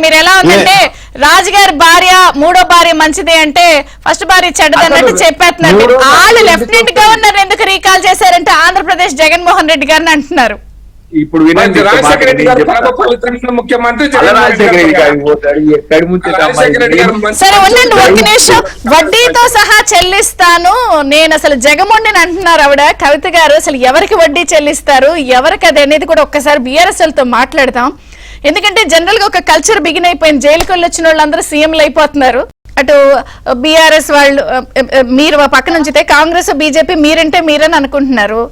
మీరు ఎలా ఉందంటే రాజుగారి భార్య 3వ భార్య మంచిదే అంటే ఫస్ట్ భార్య చెడ్డదన్నట్టు చెప్పేస్తున్నారు. వాళ్ళు లెఫ్టినెంట్ గవర్నర్ ఎందుకు రీకాల్ చేశారంటే ఆంధ్రప్రదేశ్ జగన్మోహన్ రెడ్డి గారిని అంటున్నారు. ఇప్పుడు రాజశేఖర రెడ్డి గారు ముఖ్యమంత్రి, సరే ఉండండి ఒక్క నిమిషం. వడ్డీతో సహా చెల్లిస్తాను నేను అసలు జగమొండిని అంటున్నారు ఆవిడ కవిత గారు. అసలు ఎవరికి వడ్డీ చెల్లిస్తారు, ఎవరికి అది అనేది కూడా ఒక్కసారి బీఆర్ఎస్ తో మాట్లాడతాం. ఎందుకంటే జనరల్ గా ఒక కల్చర్ బిగిన్ అయిపోయింది. జైలుకి వచ్చిన వాళ్ళందరూ సీఎంలు అయిపోతున్నారు. అటు బీఆర్ఎస్ వాళ్ళు మీరు పక్క నుంచితే కాంగ్రెస్ బీజేపీ మీరంటే మీరని అనుకుంటున్నారు.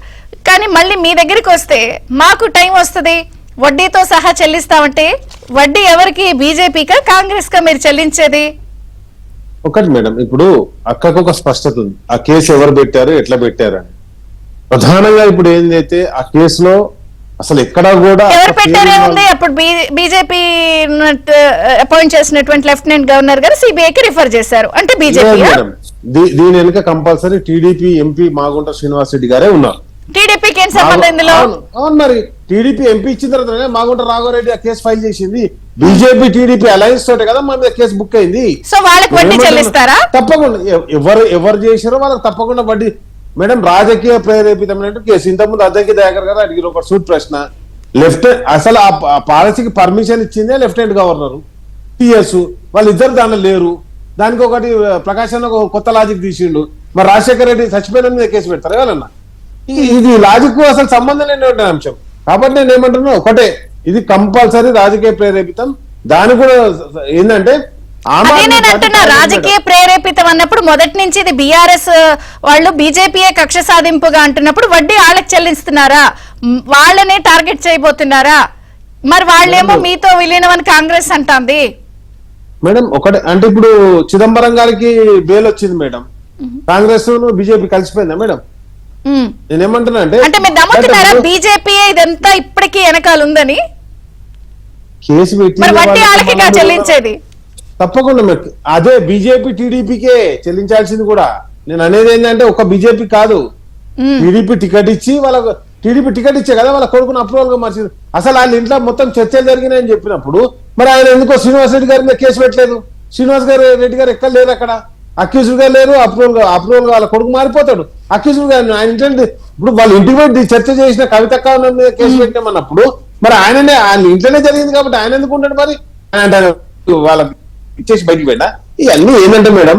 కానీ మళ్ళీ మీ దగ్గరికి వస్తే మాకు టైం వస్తుంది, వడ్డీతో సహా చెల్లిస్తామంటే వడ్డీ ఎవరికి, బీజేపీకా కాంగ్రెస్ కా మీరు చెల్లించేది? ఒకటి మేడం, ఇప్పుడు అక్కకు ఒక స్పష్టత ఉంది. ఆ కేసు ఎవరు పెట్టారు, ఎట్లా పెట్టారని. ప్రధానంగా ఇప్పుడు ఏందైతే ఆ కేసులో అసలు ఎక్కడా కూడా ఎవరు పెట్టారేముంది. అప్పుడు బీజేపీ అపాయింట్ చేసినటువంటి లెఫ్టినెంట్ గవర్నర్ గారు సిబిఐకి రిఫర్ చేశారు అంటే బీజేపీ. దీని వెనుక compulsory TDP MP Magunta Srinivas Reddy గారే ఉన్నారు. టీడీపీకి ఏం సంబంధం ఇందులో? అవును, మరి టీడీపీ ఎంపీ ఇచ్చిన తర్వాత మాగుంట రాఘవరెడ్డి ఆ కేసు ఫైల్ చేసింది. బీజేపీ టీడీపీ అలయన్స్ తోటే కదా మన మీద కేసు బుక్ అయింది. సో వాళ్ళకి వడ్డీ చెల్లిస్తారా? తప్పకుండా. ఎవరు చేశారో వాళ్ళకి తప్పకుండా వడ్డీ. మేడం, రాజకీయ ప్రేరేపితమైన కేసు. ఇంతకుముందు అద్దంకి దయాకర్ గారు అడిగిన ఒక సూట్ ప్రశ్న. అసలు ఆ పాలసీకి పర్మిషన్ ఇచ్చిందే లెఫ్టినెంట్ గవర్నర్, టిఎస్. వాళ్ళిద్దరు దానిలో లేరు. దానికి ఒకటి ప్రకాశం ఒక కొత్త లాజిక్ తీసిండు. మరి రాజశేఖర రెడ్డి చచ్చిపోయిన మీద కేసు పెడతారు ఎవరన్నా? ఇది లాజిక్ అసలు సంబంధం లేని అంశం. కాబట్టి నేను ఏమంటున్నా, ఒకటే, ఇది కంపల్సరీ రాజకీయ ప్రేరేపితం. దాని కూడా ఏంటంటే ఆమ్ అదే ఆద్మీ నేను పార్టీ అంటున్నా, కాదు రాజకీయ మేడం. ప్రేరేపితం అన్నప్పుడు మొదటి నుంచి ఇది బీఆర్ఎస్ వాళ్ళు బీజేపీయే కక్ష సాధింపుగా అంటున్నప్పుడు వడ్డీ వాళ్ళకి చెల్లిస్తున్నారా, వాళ్ళనే టార్గెట్ చేయబోతున్నారా? మరి వాళ్ళేమో మేడం, మీతో విలీనం అని కాంగ్రెస్ అంటాంది. మేడం ఒకటే అంటే ఇప్పుడు చిదంబరం గారికి బెయిల్ వచ్చింది మేడం, కాంగ్రెస్ బీజేపీ కలిసిపోయిందా మేడం? ఉమ్. నేనేమంటున్నా అంటే మీరు నమ్ముతున్నారా బీజేపీ ఇదంతా ఇప్పటికీ వెనకాల ఉందని? కేసు పెట్టి మరి వడ్డీ వాళ్ళకి వాళ్ళకి సంబంధం చెల్లించేది. తప్పకుండా మరి అదే బీజేపీ టీడీపీకే చెల్లించాల్సింది కూడా. నేను అనేది ఏంటంటే ఒక బీజేపీ కాదు, ఉమ్. టీడీపీ టికెట్ ఇచ్చి వాళ్ళకు టీడీపీ టికెట్ ఇచ్చే కదా వాళ్ళ కొడుకుని అప్రూవల్ గా మార్చింది. అసలు వాళ్ళ ఇంట్లో మొత్తం చర్చలు జరిగినాయని చెప్పినప్పుడు మరి ఆయన ఎందుకో శ్రీనివాస్ రెడ్డి గారి మీద కేసు పెట్టలేదు? శ్రీనివాస్ రెడ్డి గారు ఎక్కడ లేరు, అక్కడ అక్యూజ్డ్ గా లేరు, అప్రూవల్ గా వాళ్ళ కొడుకు మారిపోతాడు అక్యూజ్డ్ గా. ఆయన ఇంట్లో ఇప్పుడు వాళ్ళ ఇంటికి పోయి చర్చ చేసిన కవితక్క మీద కేసు పెట్టామన్నప్పుడు మరి ఆయన ఇంట్లోనే జరిగింది కాబట్టి ఆయన ఎందుకు ఉంటాడు? మరి ఆయన వాళ్ళకి ఇచ్చేసి బయటికి పోయినా. ఇవన్నీ ఏంటంటే మేడం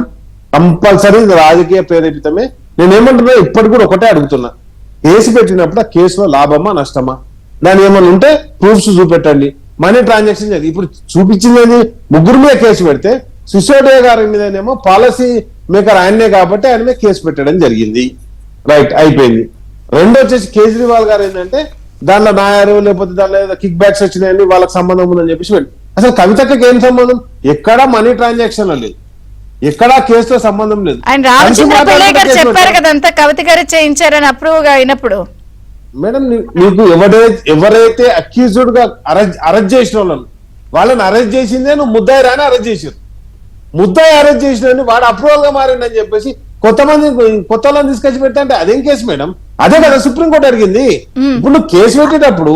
కంపల్సరీ రాజకీయ ప్రేరేపితమే. నేనేమంటున్నా ఇప్పటికి కూడా ఒకటే అడుగుతున్నా, కేసు పెట్టినప్పుడు ఆ కేసులో లాభమా నష్టమా, దాని ఏమన్నా ఉంటే ప్రూఫ్స్ చూపెట్టండి. మనీ ట్రాన్సాక్షన్ జరిగింది, ఇప్పుడు చూపించింది ముగ్గురు మీద కేసు పెడితే సిసోడియా గారి మీదనేమో పాలసీ మేకర్ ఆయనే కాబట్టి ఆయన మీద కేసు పెట్టడం జరిగింది, రైట్ అయిపోయింది. రెండో వచ్చేసి కేజ్రీవాల్ గారు ఏంటంటే దానిలో నాయారు లేకపోతే దానిలో ఏదో కిక్ బ్యాక్స్ వచ్చినాయని వాళ్ళకి సంబంధం ఉందని చెప్పేసి పెట్టి. అసలు కవితకి ఏం సంబంధం? ఎక్కడా మనీ ట్రాన్సాక్షన్ లేదు, ఎక్కడా కేసుతో సంబంధం లేదు. ఆయన రామచంద్ర పిల్లయ్య గారు కేసు చెప్పారు పెట్టారు. కదా అంతా కవిత గారు చేయించారని అప్రూవ్ గా అయినప్పుడు. మేడం మీకు ఎవరైతే అక్యూజ్డ్ గా అరెస్ట్ చేసిన వాళ్ళని అరెస్ట్ చేసిందే నువ్వు ముద్దాయి రాని అరెస్ట్ చేసారు. ముద్దాయి అరెస్ట్ చేసిన వాడు అప్రూవల్ గా మారిండని చెప్పేసి కొత్త వాళ్ళని తీసుకొచ్చి పెట్టంటే అదేం కేసు మేడం? అదే కదా సుప్రీంకోర్టు అడిగింది. ఇప్పుడు నువ్వు కేసు పెట్టేటప్పుడు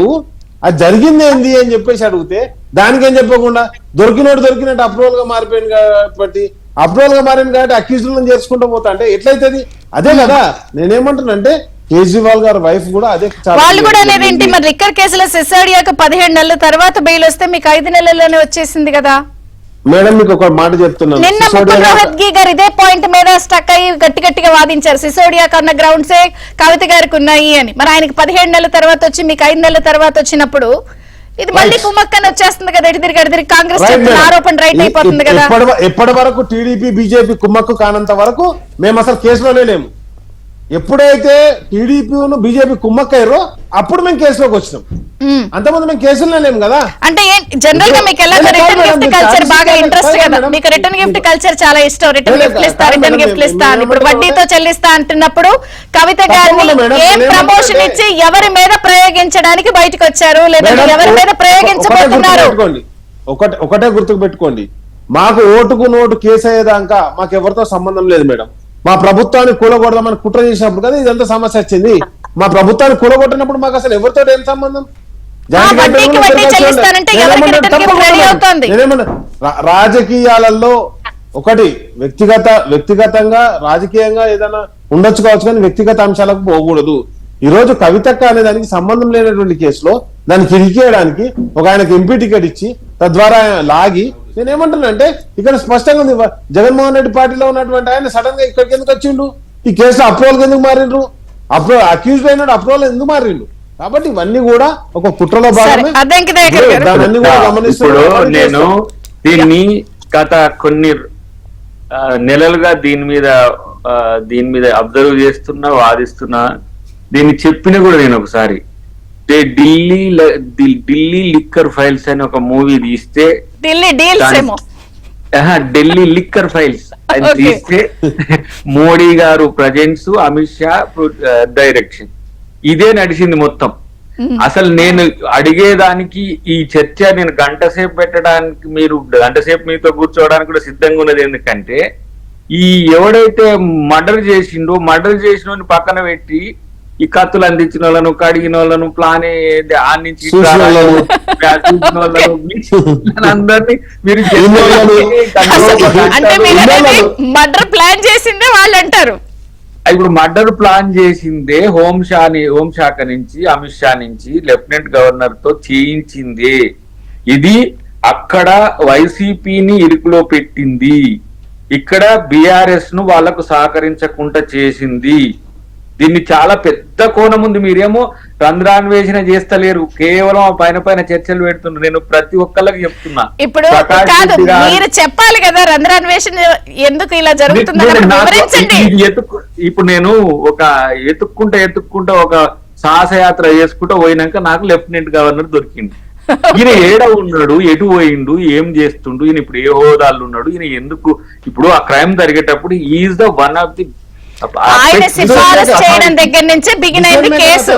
అది జరిగింది ఏంది అని చెప్పేసి అడిగితే దానికేం చెప్పకుండా దొరికినట్టు అప్రూవల్ గా మారిపోయింది కాబట్టి అప్రూవల్ గా మారింది కాబట్టి అక్యూజ్డ్ చేసుకుంటూ పోతా అంటే ఎట్లయితది? అదే కదా నేనేమంటున్నానంటే కేజ్రీవాల్ గారి వైఫ్ కూడా అదే వాళ్ళు కూడా అనేది ఏంటి, మరి లిక్కర్ కేసులో సిసోడియాకు 17 నెలల తర్వాత బెయిల్ వస్తే మీకు 5 నెలల్లోనే వచ్చేసింది కదా. మేడం మీకు ఒక మాట చెప్తున్నాను, నిన్న సిసోడియా ముకుల్ గారు- రోహత్గి గారు ఇదే పాయింట్ మీద స్టక్ అయ్యి గట్టిగా వాదించారు. సిసోడియా కన్న గ్రౌండ్సే కవిత గారికి ఉన్నాయి అని. మరి ఆయనకి 17 నెలల తర్వాత వచ్చి మీకు 5 నెలల తర్వాత వచ్చినప్పుడు ఇది మళ్ళీ కుమ్మక్కని వచ్చేస్తుంది కదా, ఎడిదిరిగి కాంగ్రెస్ రైట్ చెప్పిన మేడం. ఆరోపణ రైట్ అయిపోతుంది కదా. ఎప్పటి వరకు టీడీపీ బీజేపీ కుమ్మక్కు కానంత వరకు మేము అసలు కేసులోనే లేము. ఎప్పుడైతే టీడీపీను బీజేపీ కుమ్మక్కయ్యారో అప్పుడు మేము కేసులోకి వచ్చినాం. ఉమ్. అంతకుముందు మేము కేసులోనే లేము కదా. అంటే జనరల్ గా మీకు ఎలా రిటర్న్ గిఫ్ట్ కల్చర్ బాగా ఇంట్రెస్ట్ కదా, మీకు రిటర్న్ గిఫ్ట్ కల్చర్ చాలా ఇష్టం. రిటర్న్ గిఫ్ట్ ఇస్తా, రిటర్న్ గిఫ్ట్ ఇస్తా అని. ఇప్పుడు వడ్డీతో చెల్లిస్తా అంటున్నప్పుడు కవిత గారిని ఏం ప్రమోషన్ ఇచ్చి ఎవరి మీద ప్రయోగించడానికి బయటకు వచ్చారు, లేదా ఎవరి మీద ప్రయోగించబోతున్నారు? ఒకటే గుర్తుకు పెట్టుకోండి, మాకు ఓటుకు నోటు కేసు అయ్యేదాకా మాకు ఎవరితో సంబంధం లేదు మేడం. మా ప్రభుత్వాన్ని కూలగొడదామని కుట్ర చేసినప్పుడు కదా ఇదంతా సమస్య వచ్చింది. మా ప్రభుత్వాన్ని కూలగొట్టినప్పుడు మాకు అసలు ఎవరితో ఏం సంబంధం? వడ్డీకి వడ్డీ చెల్లిస్తానంటే ఎవరికి రిటర్న్ గిఫ్ట్ రెడీ అవుతోంది? రాజకీయాలలో ఒకటి వ్యక్తిగతంగా రాజకీయంగా ఏదైనా ఉండొచ్చు కావచ్చు, కానీ వ్యక్తిగత అంశాలకు పోకూడదు. ఈ రోజు కవితక్క అనే దానికి సంబంధం లేనటువంటి కేసులో దానికి ఇరికేయడానికి ఒక ఆయనకు ఎంపీ టికెట్ ఇచ్చి తద్వారా లాగి, నేనేమంటున్నా అంటే ఇక్కడ స్పష్టంగా ఉంది, జగన్మోహన్ రెడ్డి పార్టీలో ఉన్నటువంటి ఆయన సడన్ గా ఇక్కడికి ఎందుకు వచ్చిండు? ఈ కేసులో అప్రూవల్ ఎందుకు మారిండ్రు? అక్యూజ్డ్ అయినాడు అప్రూవల్ ఎందుకు మారిండు? కాబట్టి ఇవన్నీ కూడా ఒక కుట్రలో భాగమే. దాన్ని కూడా ఇప్పుడు నేను దీన్ని గత కొన్ని నెలలుగా దీని మీద అబ్జర్వ్ చేస్తున్నా, వాదిస్తున్నా. దీన్ని చెప్పిన కూడా నేను ఒకసారి ఢిల్లీ లిక్కర్ ఫైల్స్ అని ఒక మూవీ తీస్తే, ఢిల్లీ లిక్కర్ ఫైల్స్ అని తీస్తే మోడీ గారు ప్రజెన్స్, అమిత్ షా డైరెక్షన్, ఇదే నడిచింది మొత్తం. అసలు నేను అడిగేదానికి ఈ చర్చ నేను గంట సేపు పెట్టడానికి, మీరు గంట సేపు మీతో కూర్చోవడానికి కూడా సిద్ధంగా ఉన్నది. ఎందుకంటే ఈ ఎవడైతే మర్డర్ చేసిన పక్కన పెట్టి ఈ కత్తులు అందించిన వాళ్ళను, కడిగిన వాళ్ళను, ప్లాన్ ఆ నుంచి అందరినీ మీరు మర్డర్ ప్లాన్ చేసిందే వాళ్ళు అంటారు. ఇప్పుడు మర్డర్ ప్లాన్ చేసిందే హోంశాఖ నుంచి, అమిత్ షా నుంచి, లెఫ్టినెంట్ గవర్నర్ తో చేయించింది. ఇది అక్కడ వైసీపీని ఇరుకులో పెట్టింది, ఇక్కడ బిఆర్ఎస్ ను వాళ్లకు సహకరించకుండా చేసింది. దీన్ని చాలా పెద్ద కోణం ఉంది. మీరేమో రంధ్రాన్వేషణ చేస్తలేరు, కేవలం పైన పైన చర్చలు పెడుతున్నారు. నేను ప్రతి ఒక్కళ్ళకి చెప్తున్నా, ఇప్పుడు ప్రకాష్ కాదు, రెడ్డి గారు- మీరు చెప్పాలి కదా రంధ్రాన్వేషణ ఎందుకు ఇలా జరుగుతుందని వివరించండి. ఇప్పుడు నేను ఒక ఎత్తుక్కుంటా ఒక సాహసయాత్ర చేసుకుంటూ పోయినాక నాకు లెఫ్టినెంట్ గవర్నర్ దొరికింది. ఈయన ఏడ ఉన్నాడు, ఎటు పోయిండు, ఏం చేస్తుండు, ఈయన ఇప్పుడు ఏ హోదాలు ఉన్నాడు, ఈయన ఎందుకు ఇప్పుడు ఆ క్రైమ్ జరిగేటప్పుడు is the one of the ఆయన సిఫారసు చేయడం దగ్గర నుంచే బిగిన్ అయింది కేసు.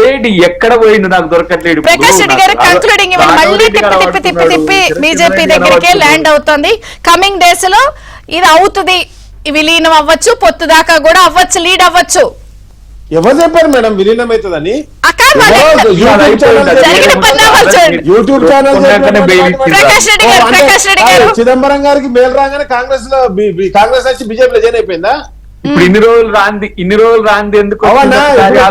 ఏడి ఎక్కడ పోయిండు నాకు దొరకట్లేదు. ప్రకాష్ రెడ్డి గారు కంక్లూడింగ్ ఇవ్వండి. మళ్ళీ తిప్పి బీజేపీ దగ్గరికే ల్యాండ్ అవుతుంది. కమింగ్ డేస్ లో ఇది అవుతుంది, విలీనం అవ్వచ్చు, పొత్తు దాకా కూడా అవ్వచ్చు, లీడ్ అవ్వచ్చు. ఎవరు చెప్పారు మేడం విలీనం అవుతుందని? జరిగిన పరిణామాలు చూడండి. యూట్యూబ్ ఛానల్ ప్రకాష్ రెడ్డి గారు చిదంబరం గారికి మేలు రాగానే కాంగ్రెస్ లో కాంగ్రెస్ వచ్చి బీజేపీలో జాయిన్ అయిపోయిందా? ఇప్పుడు ఇన్ని రోజులు రాంది ఎందుకు? అవునా?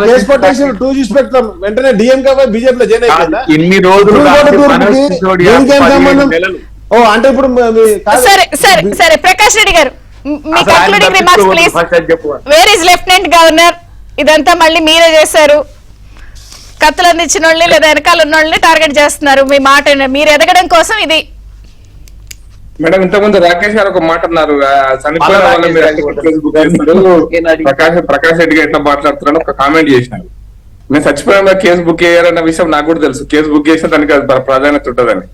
కేసు కొట్టేసి 2 చూసి పెడతాం వెంటనే డిఎంకే బీజేపీలో జాయిన్ అయిపోయిందా? ఇన్ని రోజులు ఓ అంటే ఇప్పుడు సరే ప్రకాష్ రెడ్డి గారు మీ concluding remarks please. Where is lieutenant governor? ఇదంతా మళ్ళీ మీరే చేశారు. కత్తులు అందించిన వాళ్ళని లేదా వెనకాల ఉన్న వాళ్ళని టార్గెట్ చేస్తున్నారు. మీ మాట మీరు ఎదగడం కోసం ఇది. మేడం ఇంతకుముందు రాకేష్ గారు ఒక మాట అన్నారు, చనిపోయిన వాళ్ళ మీరు ప్రకాష్ రెడ్డి గారు ఎట్లా మాట్లాడుతున్నారని ఒక కామెంట్ చేసినారు. నేను చచ్చిపోయిన కేసు బుక్ చేయాలన్న విషయం నాకు కూడా తెలుసు. కేసు బుక్ చేసిన దానికి ప్రాధాన్యత ఉంటుందని.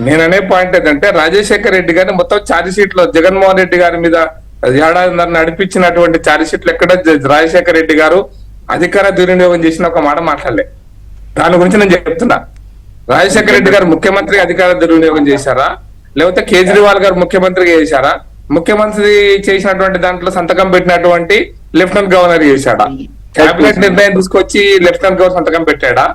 నేననే పాయింట్ ఏంటంటే రాజశేఖర్ రెడ్డి గారిని మొత్తం ఛార్జ్ షీట్ లో జగన్మోహన్ రెడ్డి గారి మీద ఏడాదిన్నర నడిపించినటువంటి ఛార్జ్ షీట్లు ఎక్కడ రాజశేఖర్ రెడ్డి గారు అధికార దుర్వినియోగం చేసిన ఒక మాట మాట్లాడలే. దాని గురించి నేను చెప్తున్నా. రాజశేఖర రెడ్డి గారు ముఖ్యమంత్రి అధికార దుర్వినియోగం చేశారా, లేకపోతే కేజ్రీవాల్ గారు ముఖ్యమంత్రిగా చేశారా? ముఖ్యమంత్రి చేసినటువంటి దాంట్లో సంతకం పెట్టినటువంటి లెఫ్టినెంట్ గవర్నర్ చేశాడా? కేబినెట్ నిర్ణయం తీసుకొచ్చి లెఫ్టినెంట్ గవర్నర్ సంతకం పెట్టాడా?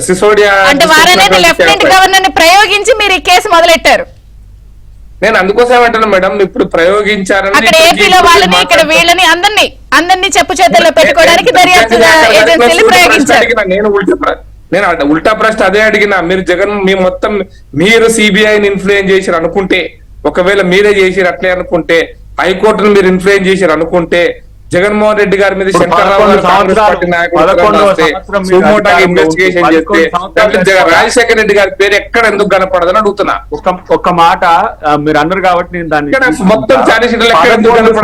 సిసోడియా అంటే వారనేది లెఫ్టినెంట్ గవర్నర్ ని ప్రయోగించి మీరు ఈ కేసు మొదలెట్టారు. నేను అందుకోసం అంటాను మేడం, ఇప్పుడు ప్రయోగించారని అక్కడ ఏపీలో వాళ్ళని ఇక్కడ వీళ్ళని అందరినీ చెప్పు చేతుల్లో పెట్టుకోవడానికి దర్యాప్తు ఏజెన్సీలు ప్రయోగించారు. నేను ఉల్టా ప్రశ్న అదే అడిగినా. మీరు మీరు సిబిఐని ఇన్ఫ్లుయెన్స్ చేశారు అనుకుంటే, ఒకవేళ మీరే చేసారు అట్లే అనుకుంటే, హైకోర్టును మీరు ఇన్ఫ్లుయెన్స్ చేశారు అనుకుంటే, జగన్మోహన్ రెడ్డి గారి మీద శంకర్రావు గారు కాంగ్రెస్ పార్టీ నాయకులు ఇన్వెస్టిగేషన్ చేస్తే రాజశేఖర రెడ్డి గారి పేరు ఎక్కడ ఎందుకు కనపడదని అడుగుతున్నా. ఒక మాట మీరు అన్నారు కాబట్టి నేను దాన్ని మొత్తం 11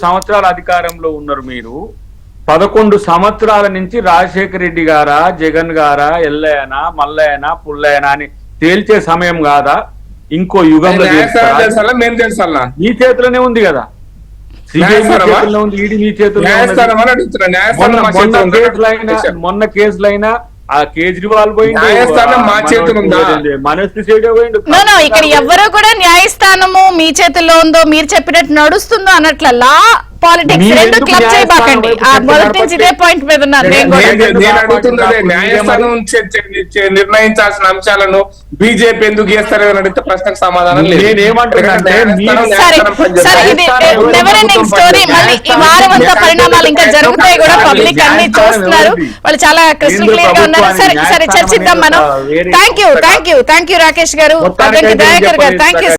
సంవత్సరాలు అధికారంలో ఉన్నారు మీరు. 11 సంవత్సరాల నుంచి రాజశేఖర రెడ్డి గారా, జగన్ గారా, ఎల్లయ్యనా, మల్లయ్యనా, పుల్లయ్యనా అని తేల్చే సమయం కాదా? ఇంకో యుగంలో మీ చేతిలోనే ఉంది కదా. మొన్న కేసులైనా ఆ కేజ్రీవాల్ పోయింది, మనోజ్ సిసోడియా పోయిండు. ఇక్కడ ఎవ్వరూ కూడా న్యాయస్థానము మీ చేతుల్లో ఉందో, మీరు చెప్పినట్టు నడుస్తుందో అన్నట్ల లా పాలిటిక్స్ రెండు క్లబ్ చేయబాకండి. ఆ మొదటి నుంచి ఇదే పాయింట్ మీద ఉన్నారు. నేను అడుగుతున్నదే న్యాయస్థానం నిర్ణయించాల్సిన అంశాలను బీజేపీ ఎందుకు చేస్తారు అని అడిగితే ప్రశ్నకు సమాధానం లేదు. స్టోరీ మళ్ళీ ఈ వారం అంతా పరిణామాలు ఇంకా జరుగుతాయి కూడా, పబ్లిక్ అన్ని చూస్తున్నారు, వాళ్ళు చాలా క్రిస్టల్ క్లియర్ గా ఉన్నారు. సరే చర్చిద్దాం మనం. థ్యాంక్ యూ రాకేష్ గారు, దయాకర్ గారు, థ్యాంక్ యూ.